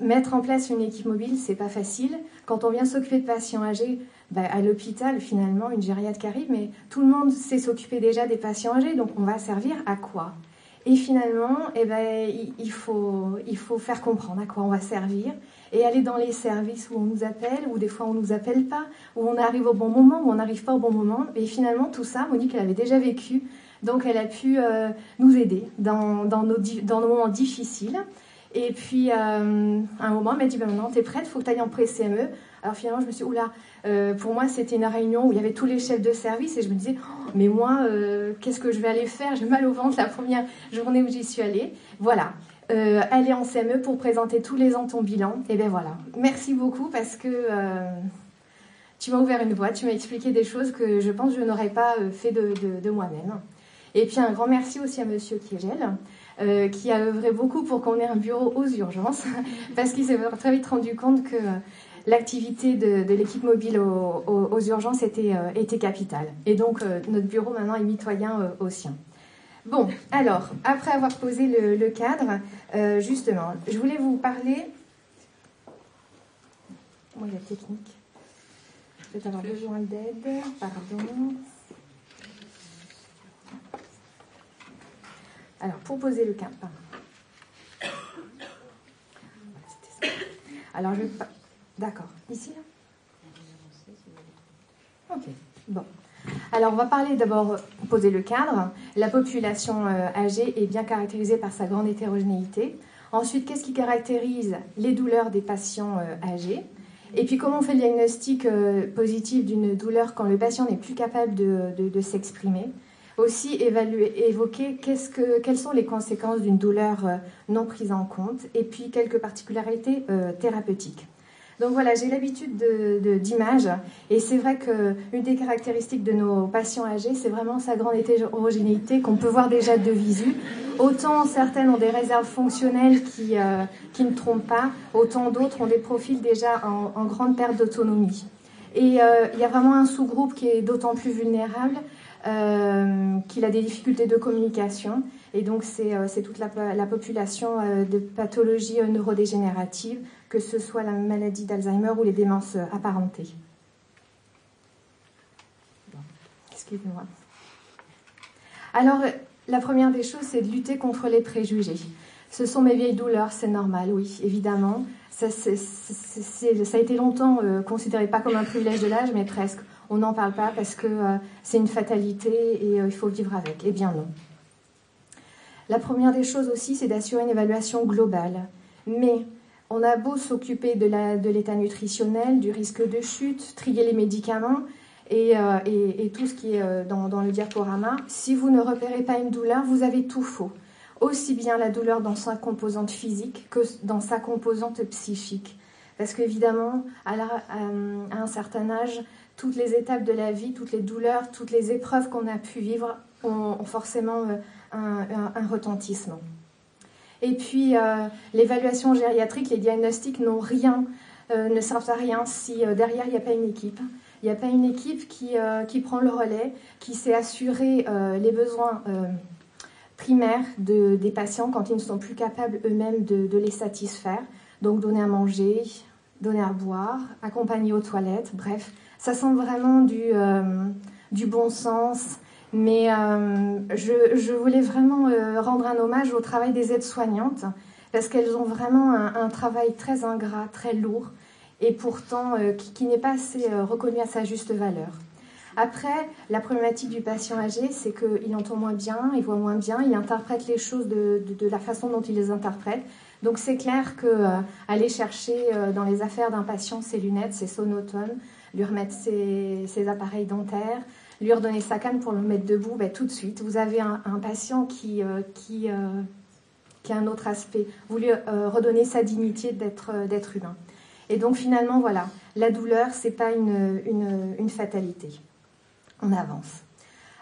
[SPEAKER 6] mettre en place une équipe mobile, c'est pas facile. Quand on vient s'occuper de patients âgés, à l'hôpital, finalement, une gériatre qui arrive, mais tout le monde sait s'occuper déjà des patients âgés, donc on va servir à quoi? Et finalement, il faut faire comprendre à quoi on va servir et aller dans les services où on nous appelle, où des fois on ne nous appelle pas, où on arrive au bon moment, où on n'arrive pas au bon moment. Et finalement, tout ça, Monique, elle avait déjà vécu, donc elle a pu nous aider dans nos moments difficiles. Et puis, à un moment, elle m'a dit, maintenant, t'es prête, il faut que tu ailles en pré-CME. Alors finalement, je me suis dit, oula, pour moi, c'était une réunion où il y avait tous les chefs de service et je me disais, mais moi, qu'est-ce que je vais aller faire? J'ai mal au ventre la première journée où j'y suis allée. Voilà, aller en CME pour présenter tous les ans ton bilan. Et bien voilà, merci beaucoup parce que tu m'as ouvert une voie, tu m'as expliqué des choses que je pense que je n'aurais pas fait de moi-même. Et puis un grand merci aussi à Monsieur Kiegel, qui a œuvré beaucoup pour qu'on ait un bureau aux urgences, parce qu'il s'est très vite rendu compte que l'activité de l'équipe mobile aux urgences était capitale. Et donc, notre bureau maintenant est mitoyen au sien. Bon, alors, après avoir posé le cadre, justement, je voulais vous parler... Moi, la technique. Je vais avoir besoin d'aide, pardon. Alors, pour poser le cadre, pardon. Alors, je vais... D'accord. Ici, là? Ok. Bon. Alors, on va parler d'abord, poser le cadre. La population âgée est bien caractérisée par sa grande hétérogénéité. Ensuite, qu'est-ce qui caractérise les douleurs des patients âgés? Et puis, comment on fait le diagnostic positif d'une douleur quand le patient n'est plus capable de s'exprimer? Aussi, évoquer quelles sont les conséquences d'une douleur non prise en compte. Et puis, quelques particularités thérapeutiques. Donc voilà, j'ai l'habitude d'images et c'est vrai qu'une des caractéristiques de nos patients âgés, c'est vraiment sa grande hétérogénéité qu'on peut voir déjà de visu. Autant certaines ont des réserves fonctionnelles qui ne trompent pas, autant d'autres ont des profils déjà en grande perte d'autonomie. Et il y a vraiment un sous-groupe qui est d'autant plus vulnérable qu'il a des difficultés de communication. Et donc c'est toute la population de pathologies neurodégénératives que ce soit la maladie d'Alzheimer ou les démences apparentées. Bon, excusez-moi. Alors, la première des choses, c'est de lutter contre les préjugés. Ce sont mes vieilles douleurs, c'est normal, oui, évidemment. Ça a été longtemps considéré pas comme un privilège de l'âge, mais presque. On n'en parle pas parce que c'est une fatalité et il faut vivre avec. Eh bien non. La première des choses aussi, c'est d'assurer une évaluation globale. Mais on a beau s'occuper de l'état nutritionnel, du risque de chute, trier les médicaments et tout ce qui est dans le diaporama, si vous ne repérez pas une douleur, vous avez tout faux. Aussi bien la douleur dans sa composante physique que dans sa composante psychique. Parce qu'évidemment, à un certain âge, toutes les étapes de la vie, toutes les douleurs, toutes les épreuves qu'on a pu vivre ont forcément un retentissement. Et puis, l'évaluation gériatrique, les diagnostics ne servent à rien si derrière, il n'y a pas une équipe. Il n'y a pas une équipe qui prend le relais, qui sait assurer les besoins primaires des patients quand ils ne sont plus capables eux-mêmes de les satisfaire. Donc, donner à manger, donner à boire, accompagner aux toilettes, bref. Ça semble vraiment du bon sens, mais je voulais vraiment rendre un hommage au travail des aides-soignantes, parce qu'elles ont vraiment un travail très ingrat, très lourd, et pourtant qui n'est pas assez reconnu à sa juste valeur. Après, la problématique du patient âgé, c'est qu'il entend moins bien, il voit moins bien, il interprète les choses de la façon dont il les interprète. Donc c'est clair qu'aller chercher dans les affaires d'un patient ses lunettes, ses sonotones, lui remettre ses appareils dentaires, lui redonner sa canne pour le mettre debout, tout de suite, vous avez un patient qui a un autre aspect. Vous lui redonnez sa dignité d'être humain. Et donc finalement, voilà, la douleur, ce n'est pas une fatalité. On avance.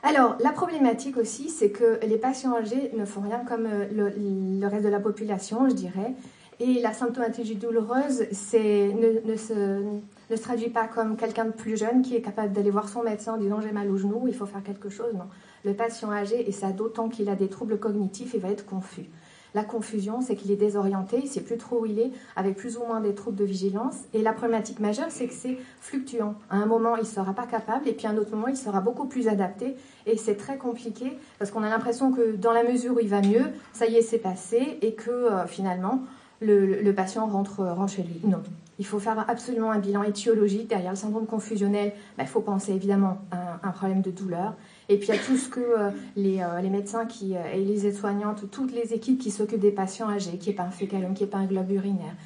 [SPEAKER 6] Alors, la problématique aussi, c'est que les patients âgés ne font rien comme le reste de la population, je dirais. Et la symptomatologie douloureuse ne se traduit pas comme quelqu'un de plus jeune qui est capable d'aller voir son médecin en disant « j'ai mal au genou, il faut faire quelque chose ». Non, le patient âgé, et ça d'autant qu'il a des troubles cognitifs, il va être confus. La confusion, c'est qu'il est désorienté, il ne sait plus trop où il est, avec plus ou moins des troubles de vigilance. Et la problématique majeure, c'est que c'est fluctuant. À un moment, il ne sera pas capable, et puis à un autre moment, il sera beaucoup plus adapté. Et c'est très compliqué, parce qu'on a l'impression que dans la mesure où il va mieux, ça y est, c'est passé, et que finalement, le patient rentre chez lui. Non. Il faut faire absolument un bilan étiologique. Derrière le syndrome confusionnel, il faut penser évidemment à un problème de douleur. Et puis il y a tout ce que les médecins et les aides-soignantes, toutes les équipes qui s'occupent des patients âgés, qui n'est pas un fécalome, qui n'est pas un globe urinaire.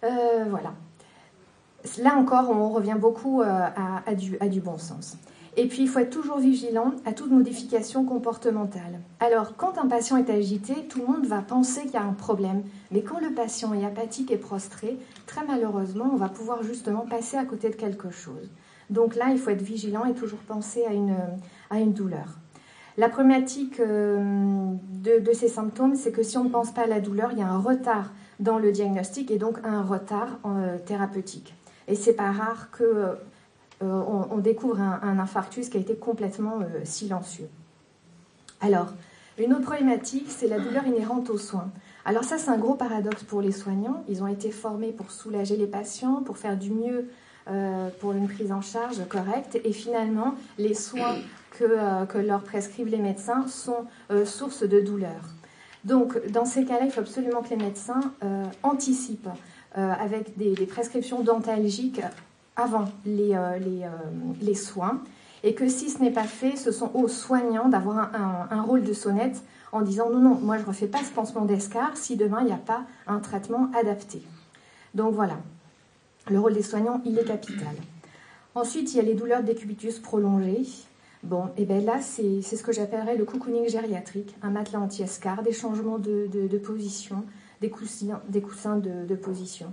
[SPEAKER 6] Voilà. Là encore, on revient beaucoup à du bon sens. Et puis, il faut être toujours vigilant à toute modification comportementale. Alors, quand un patient est agité, tout le monde va penser qu'il y a un problème. Mais quand le patient est apathique et prostré, très malheureusement, on va pouvoir justement passer à côté de quelque chose. Donc là, il faut être vigilant et toujours penser à une douleur. La problématique de ces symptômes, c'est que si on ne pense pas à la douleur, il y a un retard dans le diagnostic et donc un retard thérapeutique. Et c'est pas rare qu'on découvre un infarctus qui a été complètement silencieux. Alors, une autre problématique, c'est la douleur inhérente aux soins. Alors ça, c'est un gros paradoxe pour les soignants. Ils ont été formés pour soulager les patients, pour faire du mieux pour une prise en charge correcte. Et finalement, les soins que leur prescrivent les médecins sont source de douleur. Donc, dans ces cas-là, il faut absolument que les médecins anticipent avec des prescriptions dentalgiques avant les soins, et que si ce n'est pas fait, ce sont aux soignants d'avoir un rôle de sonnette en disant « Non, moi je ne refais pas ce pansement d'escar si demain il n'y a pas un traitement adapté ». Donc voilà, le rôle des soignants, il est capital. Ensuite, il y a les douleurs décubitus prolongées. Bon, et bien là, c'est ce que j'appellerais le cocooning gériatrique, un matelas anti-escar, des changements de position, des coussins de position.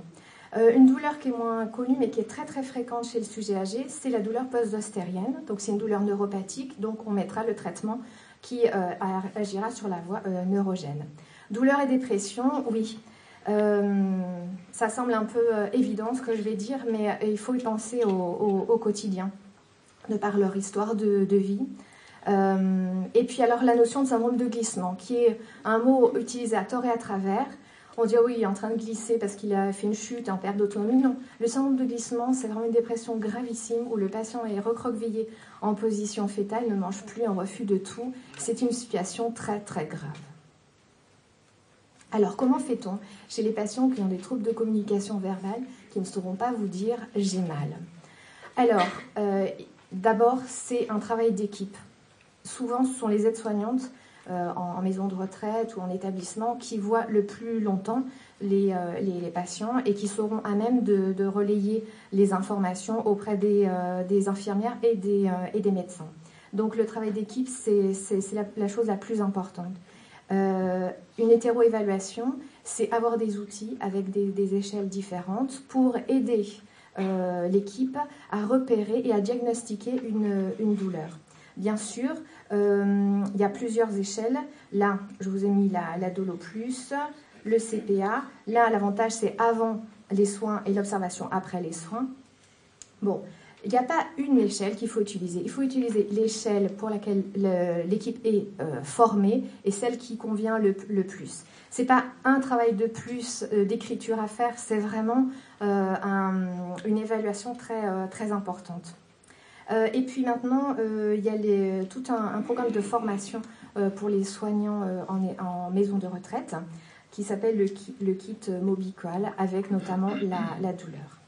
[SPEAKER 6] Une douleur qui est moins connue, mais qui est très très fréquente chez le sujet âgé, c'est la douleur post-ostérienne. Donc c'est une douleur neuropathique, donc on mettra le traitement qui agira sur la voie neurogène. Douleur et dépression, oui. Ça semble un peu évident ce que je vais dire, mais il faut y penser au quotidien, de par leur histoire de vie. Et puis alors la notion de syndrome de glissement, qui est un mot utilisé à tort et à travers. On dit, oui, il est en train de glisser parce qu'il a fait une chute en perte d'autonomie. Non, le syndrome de glissement, c'est vraiment une dépression gravissime où le patient est recroquevillé en position fétale, ne mange plus, en refus de tout. C'est une situation très, très grave. Alors, comment fait-on chez les patients qui ont des troubles de communication verbale, qui ne sauront pas vous dire « j'ai mal ». Alors, d'abord, c'est un travail d'équipe. Souvent, ce sont les aides-soignantes en maison de retraite ou en établissement qui voient le plus longtemps les patients et qui seront à même de relayer les informations auprès des infirmières et des médecins. Donc, le travail d'équipe, c'est la chose la plus importante. Une hétéroévaluation, c'est avoir des outils avec des échelles différentes pour aider l'équipe à repérer et à diagnostiquer une douleur. Bien sûr, il y a plusieurs échelles. Là, je vous ai mis la Dolo+, le CPA. Là, l'avantage, c'est avant les soins et l'observation après les soins. Bon, il n'y a pas une échelle qu'il faut utiliser. Il faut utiliser l'échelle pour laquelle l'équipe est formée et celle qui convient le plus. Ce n'est pas un travail de plus d'écriture à faire, c'est vraiment une évaluation très, très importante. Et puis maintenant, il y a tout un programme de formation pour les soignants en maison de retraite qui s'appelle le kit Mobiqual, avec notamment la douleur.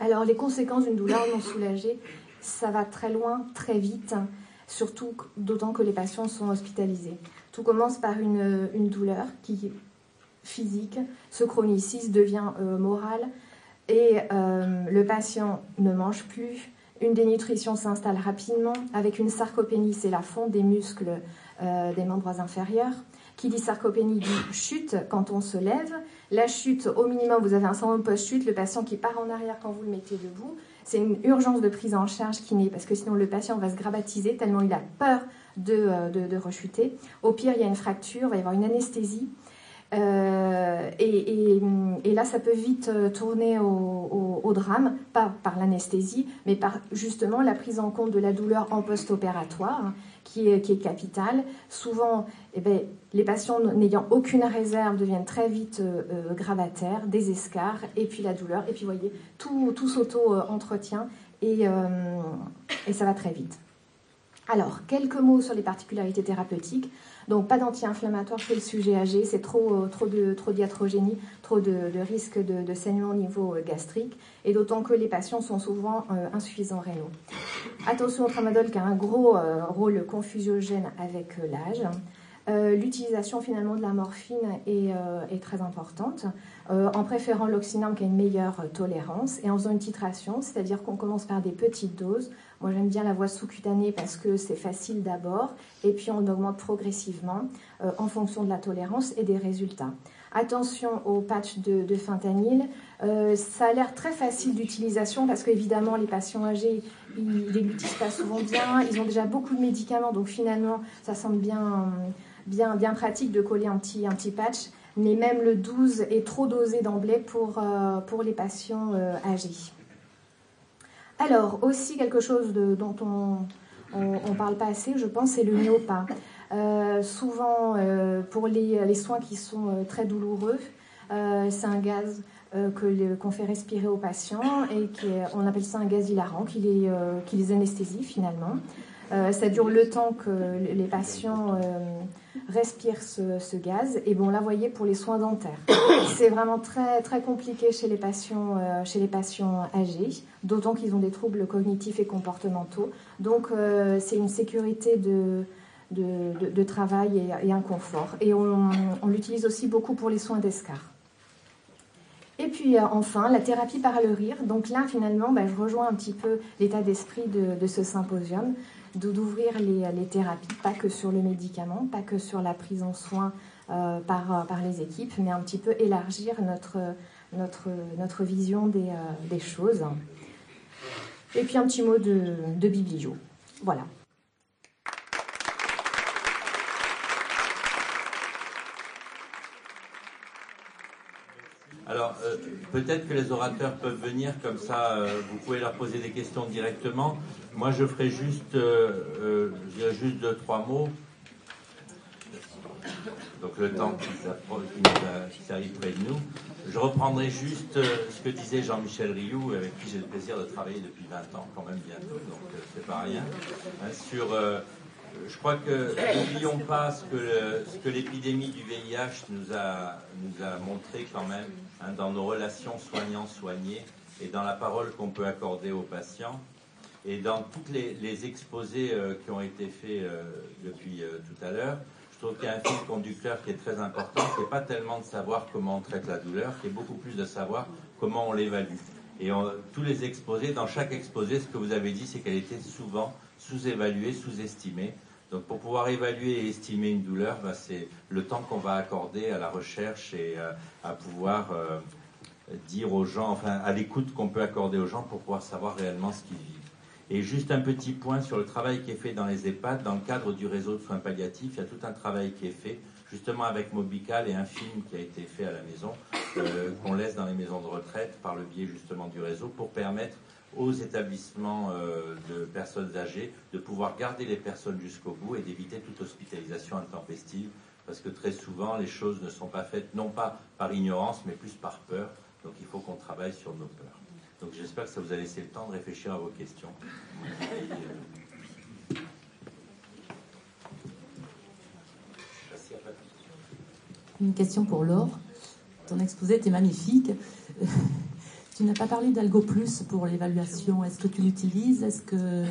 [SPEAKER 6] Alors, les conséquences d'une douleur non soulagée, ça va très loin, très vite, surtout d'autant que les patients sont hospitalisés. Tout commence par une douleur qui physique, se chronicise, devient morale, et le patient ne mange plus. Une dénutrition s'installe rapidement, avec une sarcopénie, c'est la fonte des muscles des membres inférieurs. Qui dit sarcopénie dit chute quand on se lève. La chute, au minimum, vous avez un syndrome post-chute, le patient qui part en arrière quand vous le mettez debout. C'est une urgence de prise en charge kiné, parce que sinon le patient va se grabatiser tellement il a peur de rechuter. Au pire, il y a une fracture, il va y avoir une anesthésie. Et là, ça peut vite tourner au drame, pas par l'anesthésie, mais par justement la prise en compte de la douleur en post-opératoire, qui est capitale. Souvent, les patients n'ayant aucune réserve deviennent très vite gravataires, des escarres, et puis la douleur. Et puis, vous voyez, tout s'auto-entretient et ça va très vite. Alors, quelques mots sur les particularités thérapeutiques. Donc, pas d'anti-inflammatoire chez le sujet âgé, c'est trop d'hiatrogénie, trop de risque de saignement au niveau gastrique, et d'autant que les patients sont souvent insuffisants rénaux. Attention au tramadol qui a un gros rôle confusiogène avec l'âge. L'utilisation finalement de la morphine est très importante, en préférant l'oxynam qui a une meilleure tolérance et en faisant une titration, c'est-à-dire qu'on commence par des petites doses. Moi j'aime bien la voie sous-cutanée parce que c'est facile d'abord et puis on augmente progressivement en fonction de la tolérance et des résultats. Attention au patch de fentanyl, ça a l'air très facile d'utilisation parce qu'évidemment les patients âgés ils déglutissent pas souvent bien, ils ont déjà beaucoup de médicaments donc finalement ça semble bien pratique de coller un petit patch, mais même le 12 est trop dosé d'emblée pour les patients âgés. Alors, aussi quelque chose dont on parle pas assez, je pense, c'est le Néopa. Souvent, pour les soins qui sont très douloureux, c'est un gaz qu'on fait respirer aux patients et on appelle ça un gaz hilarant qui les anesthésie finalement. Ça dure le temps que les patients respirent ce gaz. Et bon, là, vous voyez, pour les soins dentaires, c'est vraiment très, très compliqué chez les patients âgés, d'autant qu'ils ont des troubles cognitifs et comportementaux. Donc, c'est une sécurité de travail et un confort. Et on l'utilise aussi beaucoup pour les soins d'escarres. Et puis enfin, la thérapie par le rire. Donc là, finalement, je rejoins un petit peu l'état d'esprit de ce symposium, d'ouvrir les thérapies, pas que sur le médicament, pas que sur la prise en soin par les équipes, mais un petit peu élargir notre vision des choses. Et puis un petit mot de biblio. Voilà.
[SPEAKER 1] Alors, peut-être que les orateurs peuvent venir, comme ça, vous pouvez leur poser des questions directement. Moi, je ferai juste 2-3 mots. donc le temps qu'ils arrivent près de nous. Je reprendrai juste ce que disait Jean-Michel Rioux, avec qui j'ai le plaisir de travailler depuis 20 ans, quand même bientôt, donc c'est pas rien. Je crois que n'oublions pas ce que l'épidémie du VIH nous a montré quand même, dans nos relations soignants-soignés et dans la parole qu'on peut accorder aux patients. Et dans tous les exposés qui ont été faits depuis tout à l'heure, je trouve qu'il y a un fil conducteur qui est très important, qui n'est pas tellement de savoir comment on traite la douleur, qui est beaucoup plus de savoir comment on l'évalue. Et tous les exposés, dans chaque exposé, ce que vous avez dit, c'est qu'elle était souvent sous-évaluée, sous-estimée. Donc pour pouvoir évaluer et estimer une douleur, c'est le temps qu'on va accorder à la recherche et à pouvoir dire aux gens, enfin à l'écoute qu'on peut accorder aux gens pour pouvoir savoir réellement ce qu'ils vivent. Et juste un petit point sur le travail qui est fait dans les EHPAD, dans le cadre du réseau de soins palliatifs, il y a tout un travail qui est fait, justement avec Mobical et un film qui a été fait à la maison, qu'on laisse dans les maisons de retraite par le biais justement du réseau, pour permettre aux établissements de personnes âgées de pouvoir garder les personnes jusqu'au bout et d'éviter toute hospitalisation intempestive, parce que très souvent les choses ne sont pas faites, non pas par ignorance, mais plus par peur. Donc il faut qu'on travaille sur nos peurs. Donc j'espère que ça vous a laissé le temps de réfléchir à vos questions.
[SPEAKER 7] Une question pour Laure. Ton exposé était magnifique. Tu n'as pas parlé d'Algo Plus pour l'évaluation. Est-ce que tu l'utilises? Est-ce que...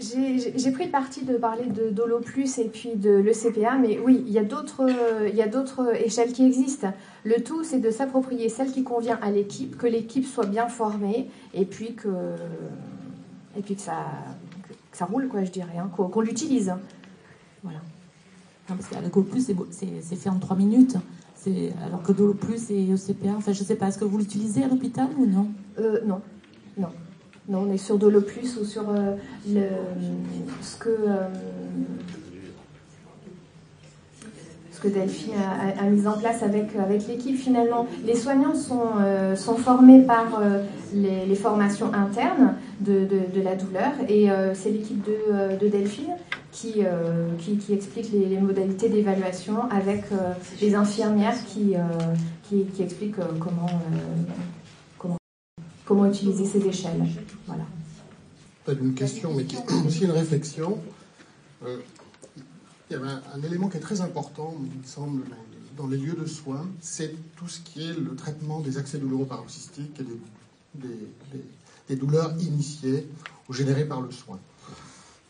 [SPEAKER 6] J'ai pris le parti de parler de Dolo Plus et puis de l'ECPA, mais oui, il y a d'autres échelles qui existent. Le tout, c'est de s'approprier celle qui convient à l'équipe, que l'équipe soit bien formée, et puis que ça roule, quoi, je dirais, hein, qu'on l'utilise. Voilà.
[SPEAKER 7] Non, parce qu'Algo Plus, c'est fait en 3 minutes, alors que Dolo Plus et ECPA, enfin, je ne sais pas, est-ce que vous l'utilisez à l'hôpital ou non?
[SPEAKER 6] Non. Non, on est sur Dolo Plus ou sur ce que Delphine a mis en place avec l'équipe. Finalement, les soignants sont formés par les formations internes de la douleur, et c'est l'équipe de Delphine qui explique les modalités d'évaluation avec les infirmières qui expliquent comment utiliser ces échelles. Voilà.
[SPEAKER 2] Pas une question, mais qui est aussi une réflexion. Il y avait un élément qui est très important, il me semble, dans les lieux de soins, c'est tout ce qui est le traitement des accès douloureux paroxystiques et des douleurs initiées ou générées par le soin.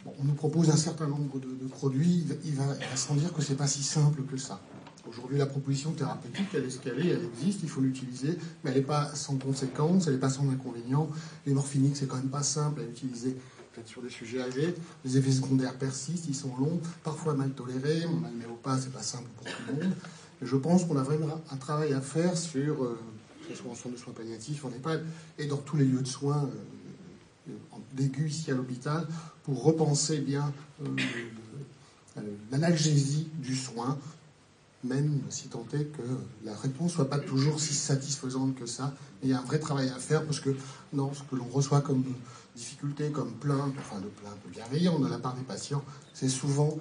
[SPEAKER 2] Bon, on nous propose un certain nombre de produits, il va sans dire que ce n'est pas si simple que ça. Aujourd'hui, la proposition thérapeutique, elle est ce qu'elle est, elle existe, il faut l'utiliser, mais elle n'est pas sans conséquences, elle n'est pas sans inconvénients. Les morphiniques, c'est quand même pas simple à utiliser, peut-être sur des sujets âgés. Les effets secondaires persistent, ils sont longs, parfois mal tolérés. On a le méopa, c'est pas simple pour tout le monde. Et je pense qu'on a vraiment un travail à faire sur, que ce soit en centre de soins palliatifs, en EHPAD, et dans tous les lieux de soins d'aigus ici à l'hôpital, pour repenser bien l'analgésie du soin, même si tant est que la réponse ne soit pas toujours si satisfaisante que ça. Mais il y a un vrai travail à faire, parce que non, ce que l'on reçoit comme difficulté, comme plainte, enfin de plainte bienveillante de la part des patients, c'est souvent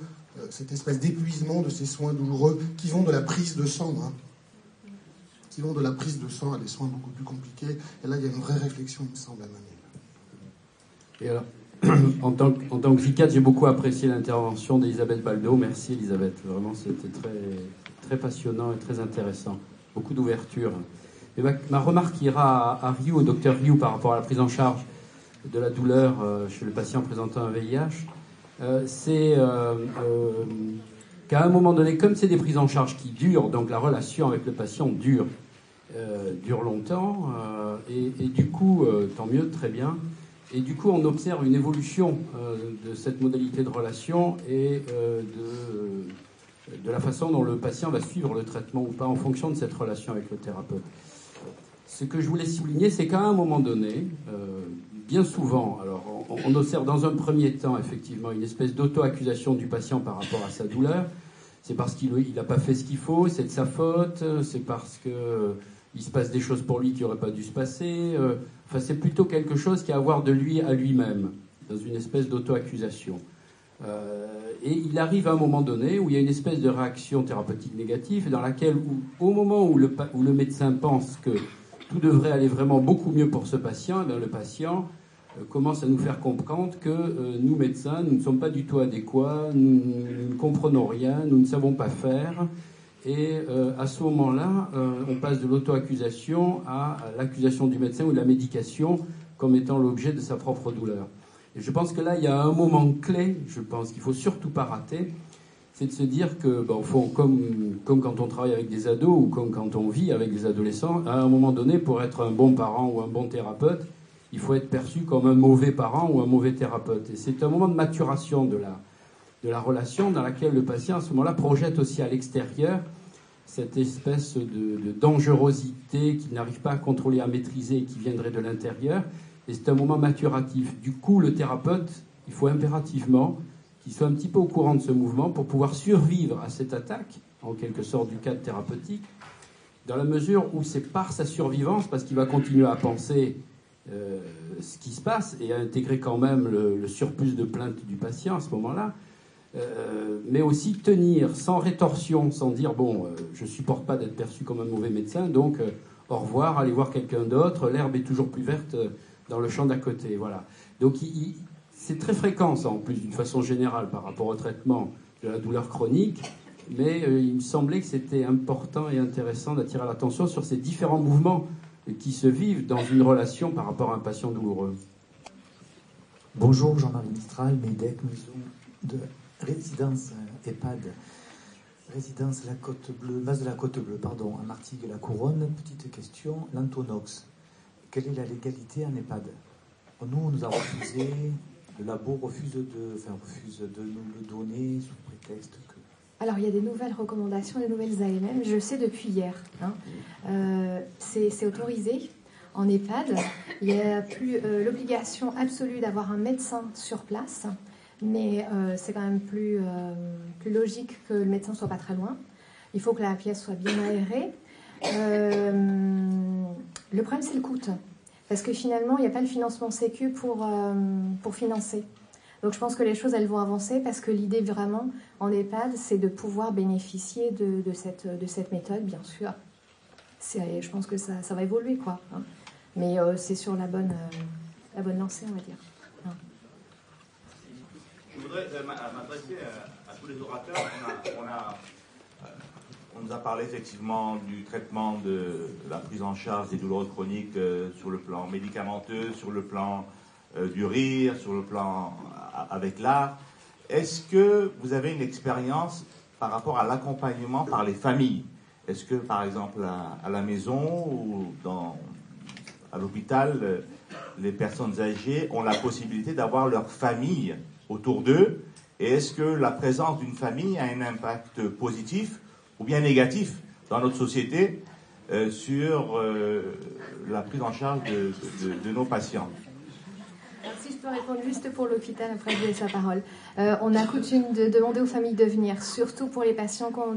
[SPEAKER 2] cette espèce d'épuisement de ces soins douloureux qui vont de la prise de sang, qui vont de la prise de sang à des soins beaucoup plus compliqués. Et là, il y a une vraie réflexion, il me semble, à mener.
[SPEAKER 8] Et alors, en tant que psychiatre, j'ai beaucoup apprécié l'intervention d'Elisabeth Baldo. Merci Elisabeth, vraiment c'était très, très passionnant et très intéressant. Beaucoup d'ouverture. Et ma remarque ira à Rioux, au docteur Rioux, par rapport à la prise en charge de la douleur chez le patient présentant un VIH. C'est qu'à un moment donné, comme c'est des prises en charge qui durent, donc la relation avec le patient dure longtemps, et du coup, tant mieux, très bien. Et du coup, on observe une évolution de cette modalité de relation et de la façon dont le patient va suivre le traitement ou pas en fonction de cette relation avec le thérapeute. Ce que je voulais souligner, c'est qu'à un moment donné, bien souvent, alors on observe dans un premier temps effectivement une espèce d'auto-accusation du patient par rapport à sa douleur. C'est parce qu'il n'a pas fait ce qu'il faut, c'est de sa faute, c'est parce qu'il se passe des choses pour lui qui n'auraient pas dû se passer. Enfin, c'est plutôt quelque chose qui a à voir de lui à lui-même, dans une espèce d'auto-accusation. Et il arrive à un moment donné où il y a une espèce de réaction thérapeutique négative dans laquelle, au moment où le médecin pense que tout devrait aller vraiment beaucoup mieux pour ce patient, le patient commence à nous faire comprendre que nous, médecins, nous ne sommes pas du tout adéquats, nous ne comprenons rien, nous ne savons pas faire. Et à ce moment-là, on passe de l'auto-accusation à l'accusation du médecin ou de la médication comme étant l'objet de sa propre douleur. Et je pense que là, il y a un moment clé, je pense qu'il ne faut surtout pas rater, c'est de se dire que, au fond, comme quand on travaille avec des ados ou comme quand on vit avec des adolescents, à un moment donné, pour être un bon parent ou un bon thérapeute, il faut être perçu comme un mauvais parent ou un mauvais thérapeute. Et c'est un moment de maturation de la relation dans laquelle le patient, à ce moment-là, projette aussi à l'extérieur cette espèce de dangerosité qu'il n'arrive pas à contrôler, à maîtriser et qui viendrait de l'intérieur. Et c'est un moment maturatif. Du coup, le thérapeute, il faut impérativement qu'il soit un petit peu au courant de ce mouvement pour pouvoir survivre à cette attaque, en quelque sorte, du cadre thérapeutique, dans la mesure où c'est par sa survivance, parce qu'il va continuer à penser ce qui se passe et à intégrer quand même le surplus de plainte du patient à ce moment-là, mais aussi tenir sans rétorsion, sans dire je supporte pas d'être perçu comme un mauvais médecin, donc au revoir, allez voir quelqu'un d'autre, l'herbe est toujours plus verte dans le champ d'à côté. Voilà. Donc c'est très fréquent ça, en plus, d'une façon générale par rapport au traitement de la douleur chronique, mais il me semblait que c'était important et intéressant d'attirer l'attention sur ces différents mouvements qui se vivent dans une relation par rapport à un patient douloureux.
[SPEAKER 9] Bonjour, Jean-Marie Mistral, MEDEC, maison de résidence EHPAD, résidence la Côte Bleue, Mas de la Côte Bleue, pardon, à Martigues-la-Couronne. Petite question, l'Antonox, quelle est la légalité en EHPAD? Nous, on nous a refusé, le labo refuse de nous le donner sous prétexte que...
[SPEAKER 6] Alors, il y a des nouvelles recommandations, des nouvelles AMM, je le sais depuis hier. C'est autorisé en EHPAD. Il n'y a plus l'obligation absolue d'avoir un médecin sur place, mais c'est quand même plus logique que le médecin ne soit pas très loin. Il faut que la pièce soit bien aérée. Le problème, c'est le coût. Parce que finalement, il n'y a pas le financement sécu pour financer. Donc je pense que les choses, elles vont avancer parce que l'idée vraiment en EHPAD, c'est de pouvoir bénéficier de cette méthode, bien sûr. Je pense que ça va évoluer, quoi. Hein. Mais c'est sur la bonne lancée, on va dire. Hein.
[SPEAKER 10] Je voudrais m'adresser à tous les orateurs. On nous a parlé effectivement du traitement de la prise en charge des douleurs chroniques sur le plan médicamenteux, sur le plan du rire, sur le plan avec l'art. Est-ce que vous avez une expérience par rapport à l'accompagnement par les familles? Est-ce que, par exemple, à la maison ou à l'hôpital, les personnes âgées ont la possibilité d'avoir leur famille autour d'eux? Et est-ce que la présence d'une famille a un impact positif ou bien négatif dans notre société sur la prise en charge de nos patients?
[SPEAKER 6] Alors, si je peux répondre juste pour l'hôpital, après je laisse la parole. On a coutume de demander aux familles de venir, surtout pour les patients qui ont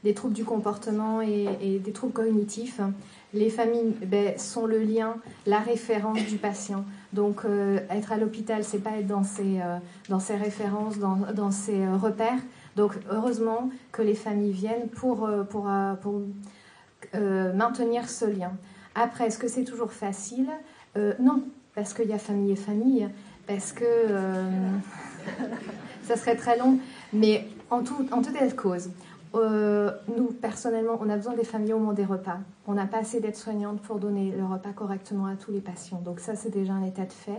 [SPEAKER 6] des troubles du comportement et des troubles cognitifs. Les familles sont le lien, la référence du patient. Donc être à l'hôpital, c'est pas être dans ses références, dans ses repères. Donc heureusement que les familles viennent pour maintenir ce lien. Après, est-ce que c'est toujours facile? Non. Parce qu'il y a famille et famille, parce que ça serait très long. Mais en tout état de cause, nous, personnellement, on a besoin des familles au moment des repas. On n'a pas assez d'aides-soignantes pour donner le repas correctement à tous les patients. Donc ça, c'est déjà un état de fait.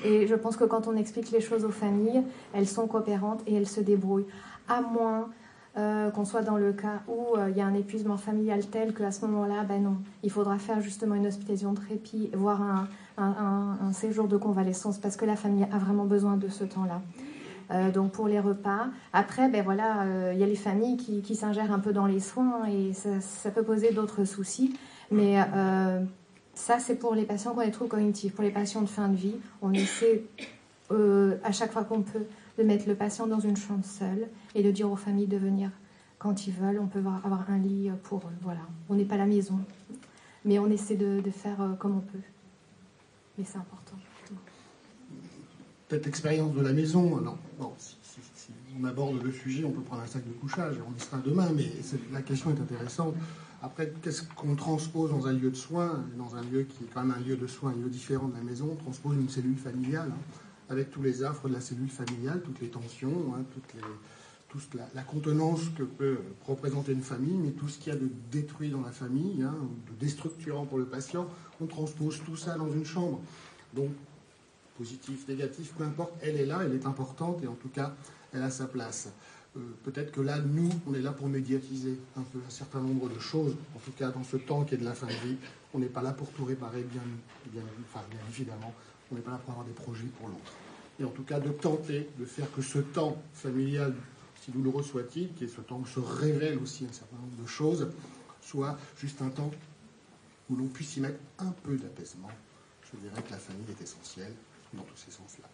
[SPEAKER 6] Et je pense que quand on explique les choses aux familles, elles sont coopérantes et elles se débrouillent. À moins qu'on soit dans le cas où il y a un épuisement familial tel qu'à ce moment-là, non, il faudra faire justement une hospitalisation de répit, voire un séjour de convalescence, parce que la famille a vraiment besoin de ce temps-là. Donc pour les repas. Après, il y a les familles qui s'ingèrent un peu dans les soins et ça peut poser d'autres soucis. Mais ça, c'est pour les patients qui ont des troubles cognitifs. Pour les patients de fin de vie, on essaie à chaque fois qu'on peut de mettre le patient dans une chambre seule et de dire aux familles de venir quand ils veulent. On peut avoir un lit pour eux. Voilà. On n'est pas à la maison, mais on essaie de faire comme on peut. Mais c'est important.
[SPEAKER 2] Peut-être l'expérience de la maison. Alors, bon, on aborde le sujet, on peut prendre un sac de couchage, on y sera demain, mais la question est intéressante. Après, qu'est-ce qu'on transpose dans un lieu de soins, dans un lieu qui est quand même un lieu de soins, un lieu différent de la maison? On transpose une cellule familiale, avec tous les affres de la cellule familiale, toutes les tensions, toute la contenance que peut représenter une famille, mais tout ce qu'il y a de détruit dans la famille, de déstructurant pour le patient, on transpose tout ça dans une chambre. Donc, positif, négatif, peu importe, elle est là, elle est importante, et en tout cas, elle a sa place. Peut-être que là, nous, on est là pour médiatiser un peu un certain nombre de choses, en tout cas dans ce temps qui est de la fin de vie. On n'est pas là pour tout réparer, bien évidemment, on n'est pas là pour avoir des projets pour l'autre. Et en tout cas, de tenter de faire que ce temps familial, si douloureux soit-il, qui est ce temps où se révèle aussi un certain nombre de choses, soit juste un temps où l'on puisse y mettre un peu d'apaisement. Je dirais que la famille est essentielle dans tous ces sens-là.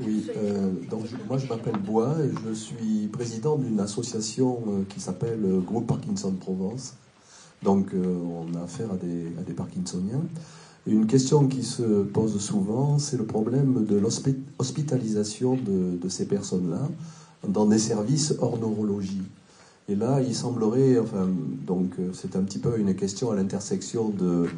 [SPEAKER 11] Oui, moi je m'appelle Bois et je suis président d'une association qui s'appelle Groupe Parkinson Provence. Donc on a affaire à des Parkinsoniens. Une question qui se pose souvent, c'est le problème de l'hospitalisation de ces personnes-là dans des services hors neurologie. Et là, il semblerait, c'est un petit peu une question à l'intersection de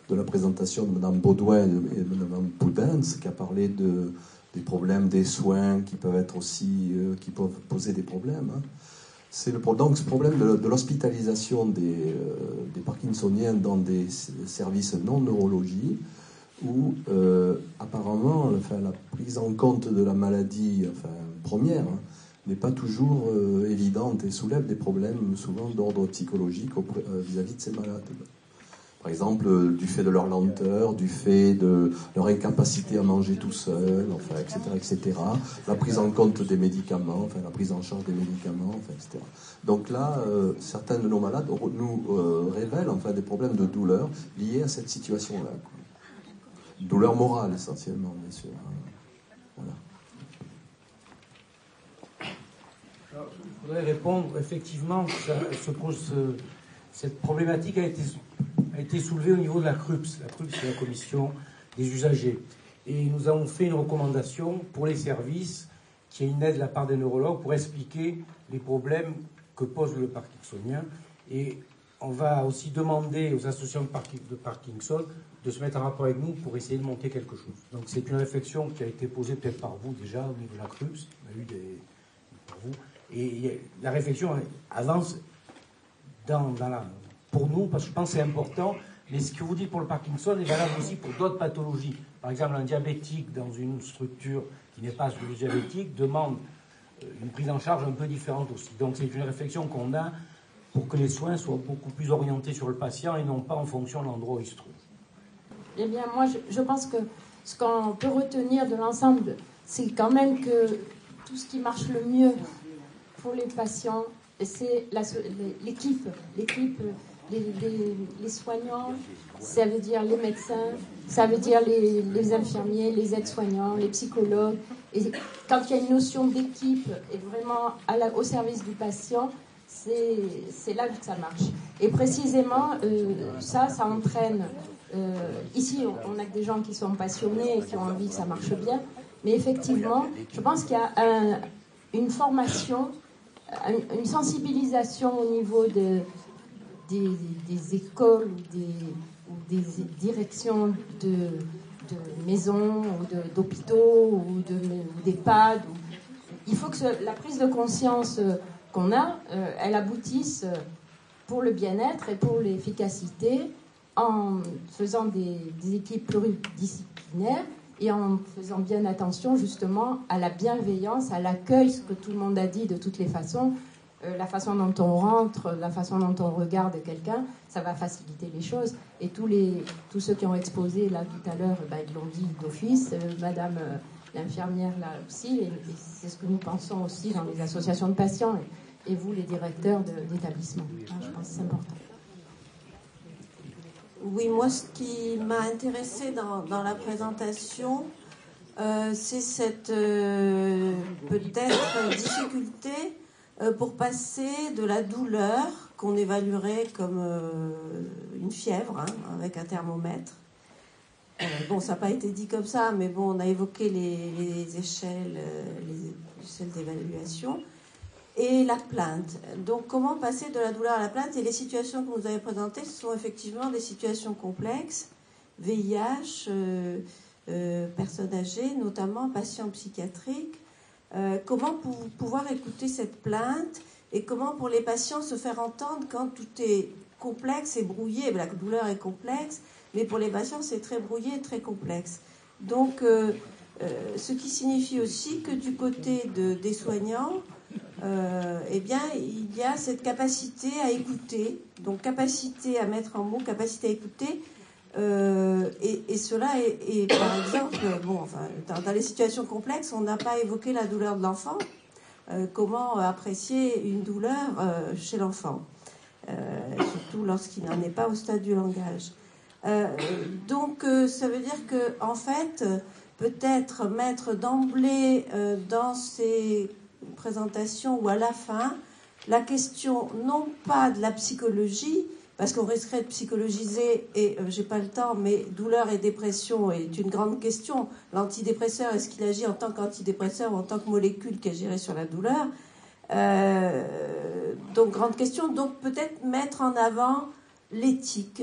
[SPEAKER 11] la présentation de Mme Baudouin et de Mme Poudens, qui a parlé des problèmes des soins qui peuvent être aussi, qui peuvent poser des problèmes. C'est donc ce problème de l'hospitalisation des Parkinsoniens dans des services non neurologie, où apparemment la prise en compte de la maladie première n'est pas toujours évidente et soulève des problèmes souvent d'ordre psychologique vis-à-vis de ces malades. Par exemple, du fait de leur lenteur, du fait de leur incapacité à manger tout seul, etc. La prise en compte des médicaments, la prise en charge des médicaments, etc. Donc là, certains de nos malades nous révèlent des problèmes de douleur liés à cette situation-là. Douleur morale, essentiellement, bien sûr. Voilà.
[SPEAKER 12] Alors, je voudrais répondre, effectivement, cette problématique a été soulevée au niveau de la CRUPS. La CRUPS, c'est la commission des usagers. Et nous avons fait une recommandation pour les services, qui est une aide de la part des neurologues, pour expliquer les problèmes que pose le Parkinsonien. Et on va aussi demander aux associations de Parkinson de se mettre en rapport avec nous pour essayer de monter quelque chose. Donc c'est une réflexion qui a été posée peut-être par vous déjà au niveau de la CRUPS. On a eu par vous. Et la réflexion avance pour nous, parce que je pense que c'est important, mais ce que vous dites pour le Parkinson est valable aussi pour d'autres pathologies. Par exemple, un diabétique dans une structure qui n'est pas le diabétique demande une prise en charge un peu différente aussi. Donc c'est une réflexion qu'on a pour que les soins soient beaucoup plus orientés sur le patient et non pas en fonction de l'endroit où il se trouve.
[SPEAKER 13] Eh bien, moi, je pense que ce qu'on peut retenir de l'ensemble, c'est quand même que tout ce qui marche le mieux pour les patients, c'est l'équipe, les soignants, ça veut dire les médecins, ça veut dire les infirmiers, les aides-soignants, les psychologues. Et quand il y a une notion d'équipe et vraiment au service du patient, c'est là que ça marche. Et précisément, ça entraîne... ici, on a des gens qui sont passionnés et qui ont envie que ça marche bien. Mais effectivement, je pense qu'il y a une formation, une sensibilisation au niveau des écoles ou des directions de maisons ou d'hôpitaux ou d'EHPAD. Il faut que la prise de conscience qu'on a, elle aboutisse pour le bien-être et pour l'efficacité en faisant des équipes pluridisciplinaires et en faisant bien attention justement à la bienveillance, à l'accueil, ce que tout le monde a dit de toutes les façons, la façon dont on rentre, la façon dont on regarde quelqu'un, ça va faciliter les choses. Et tous ceux qui ont exposé là tout à l'heure, ils l'ont dit d'office, madame l'infirmière là aussi, et c'est ce que nous pensons aussi dans les associations de patients et vous les directeurs d'établissement. Je pense que c'est important.
[SPEAKER 3] Oui, moi, ce qui m'a intéressée dans la présentation, c'est cette peut-être difficulté pour passer de la douleur qu'on évaluerait comme une fièvre avec un thermomètre bon, ça n'a pas été dit comme ça, mais bon, on a évoqué les échelles d'évaluation et la plainte. Donc, comment passer de la douleur à la plainte? Et les situations que vous avez présentées, ce sont effectivement des situations complexes, VIH, personnes âgées, notamment patients psychiatriques. Comment pouvoir écouter cette plainte et comment pour les patients se faire entendre quand tout est complexe et brouillé. La douleur est complexe, mais pour les patients c'est très brouillé et très complexe. Donc ce qui signifie aussi que du côté des soignants, eh bien, il y a cette capacité à écouter, donc capacité à mettre en mots, capacité à écouter. Et cela est par exemple, dans les situations complexes, on n'a pas évoqué la douleur de l'enfant. Comment apprécier une douleur chez l'enfant, surtout lorsqu'il n'en est pas au stade du langage. Donc, ça veut dire que, en fait, peut-être mettre d'emblée dans ces présentations ou à la fin la question non pas de la psychologie, parce qu'on risquerait de psychologiser, et j'ai pas le temps, mais douleur et dépression est une grande question. L'antidépresseur, est-ce qu'il agit en tant qu'antidépresseur ou en tant que molécule qui agirait sur la douleur? Donc, grande question. Donc, peut-être mettre en avant l'éthique,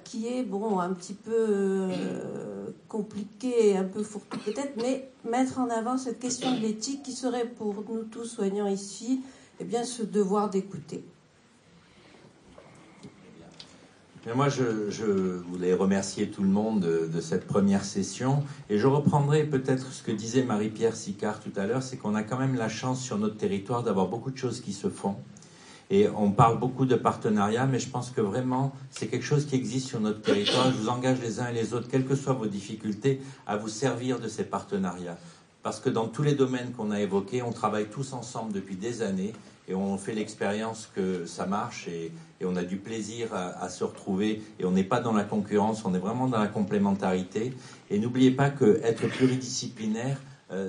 [SPEAKER 3] qui est, bon, un petit peu compliqué, un peu fourre-tout peut-être, mais mettre en avant cette question de l'éthique qui serait pour nous tous soignants ici, eh bien, ce devoir d'écouter.
[SPEAKER 1] Mais moi, je voulais remercier tout le monde de cette première session. Et je reprendrai peut-être ce que disait Marie-Pierre Sicard tout à l'heure, c'est qu'on a quand même la chance sur notre territoire d'avoir beaucoup de choses qui se font. Et on parle beaucoup de partenariats, mais je pense que vraiment, c'est quelque chose qui existe sur notre territoire. Je vous engage les uns et les autres, quelles que soient vos difficultés, à vous servir de ces partenariats. Parce que dans tous les domaines qu'on a évoqués, on travaille tous ensemble depuis des années. Et on fait l'expérience que ça marche et on a du plaisir à se retrouver. Et on n'est pas dans la concurrence, on est vraiment dans la complémentarité. Et n'oubliez pas qu'être pluridisciplinaire,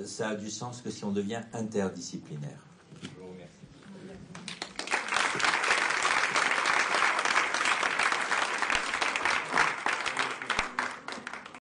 [SPEAKER 1] ça a du sens que si on devient interdisciplinaire.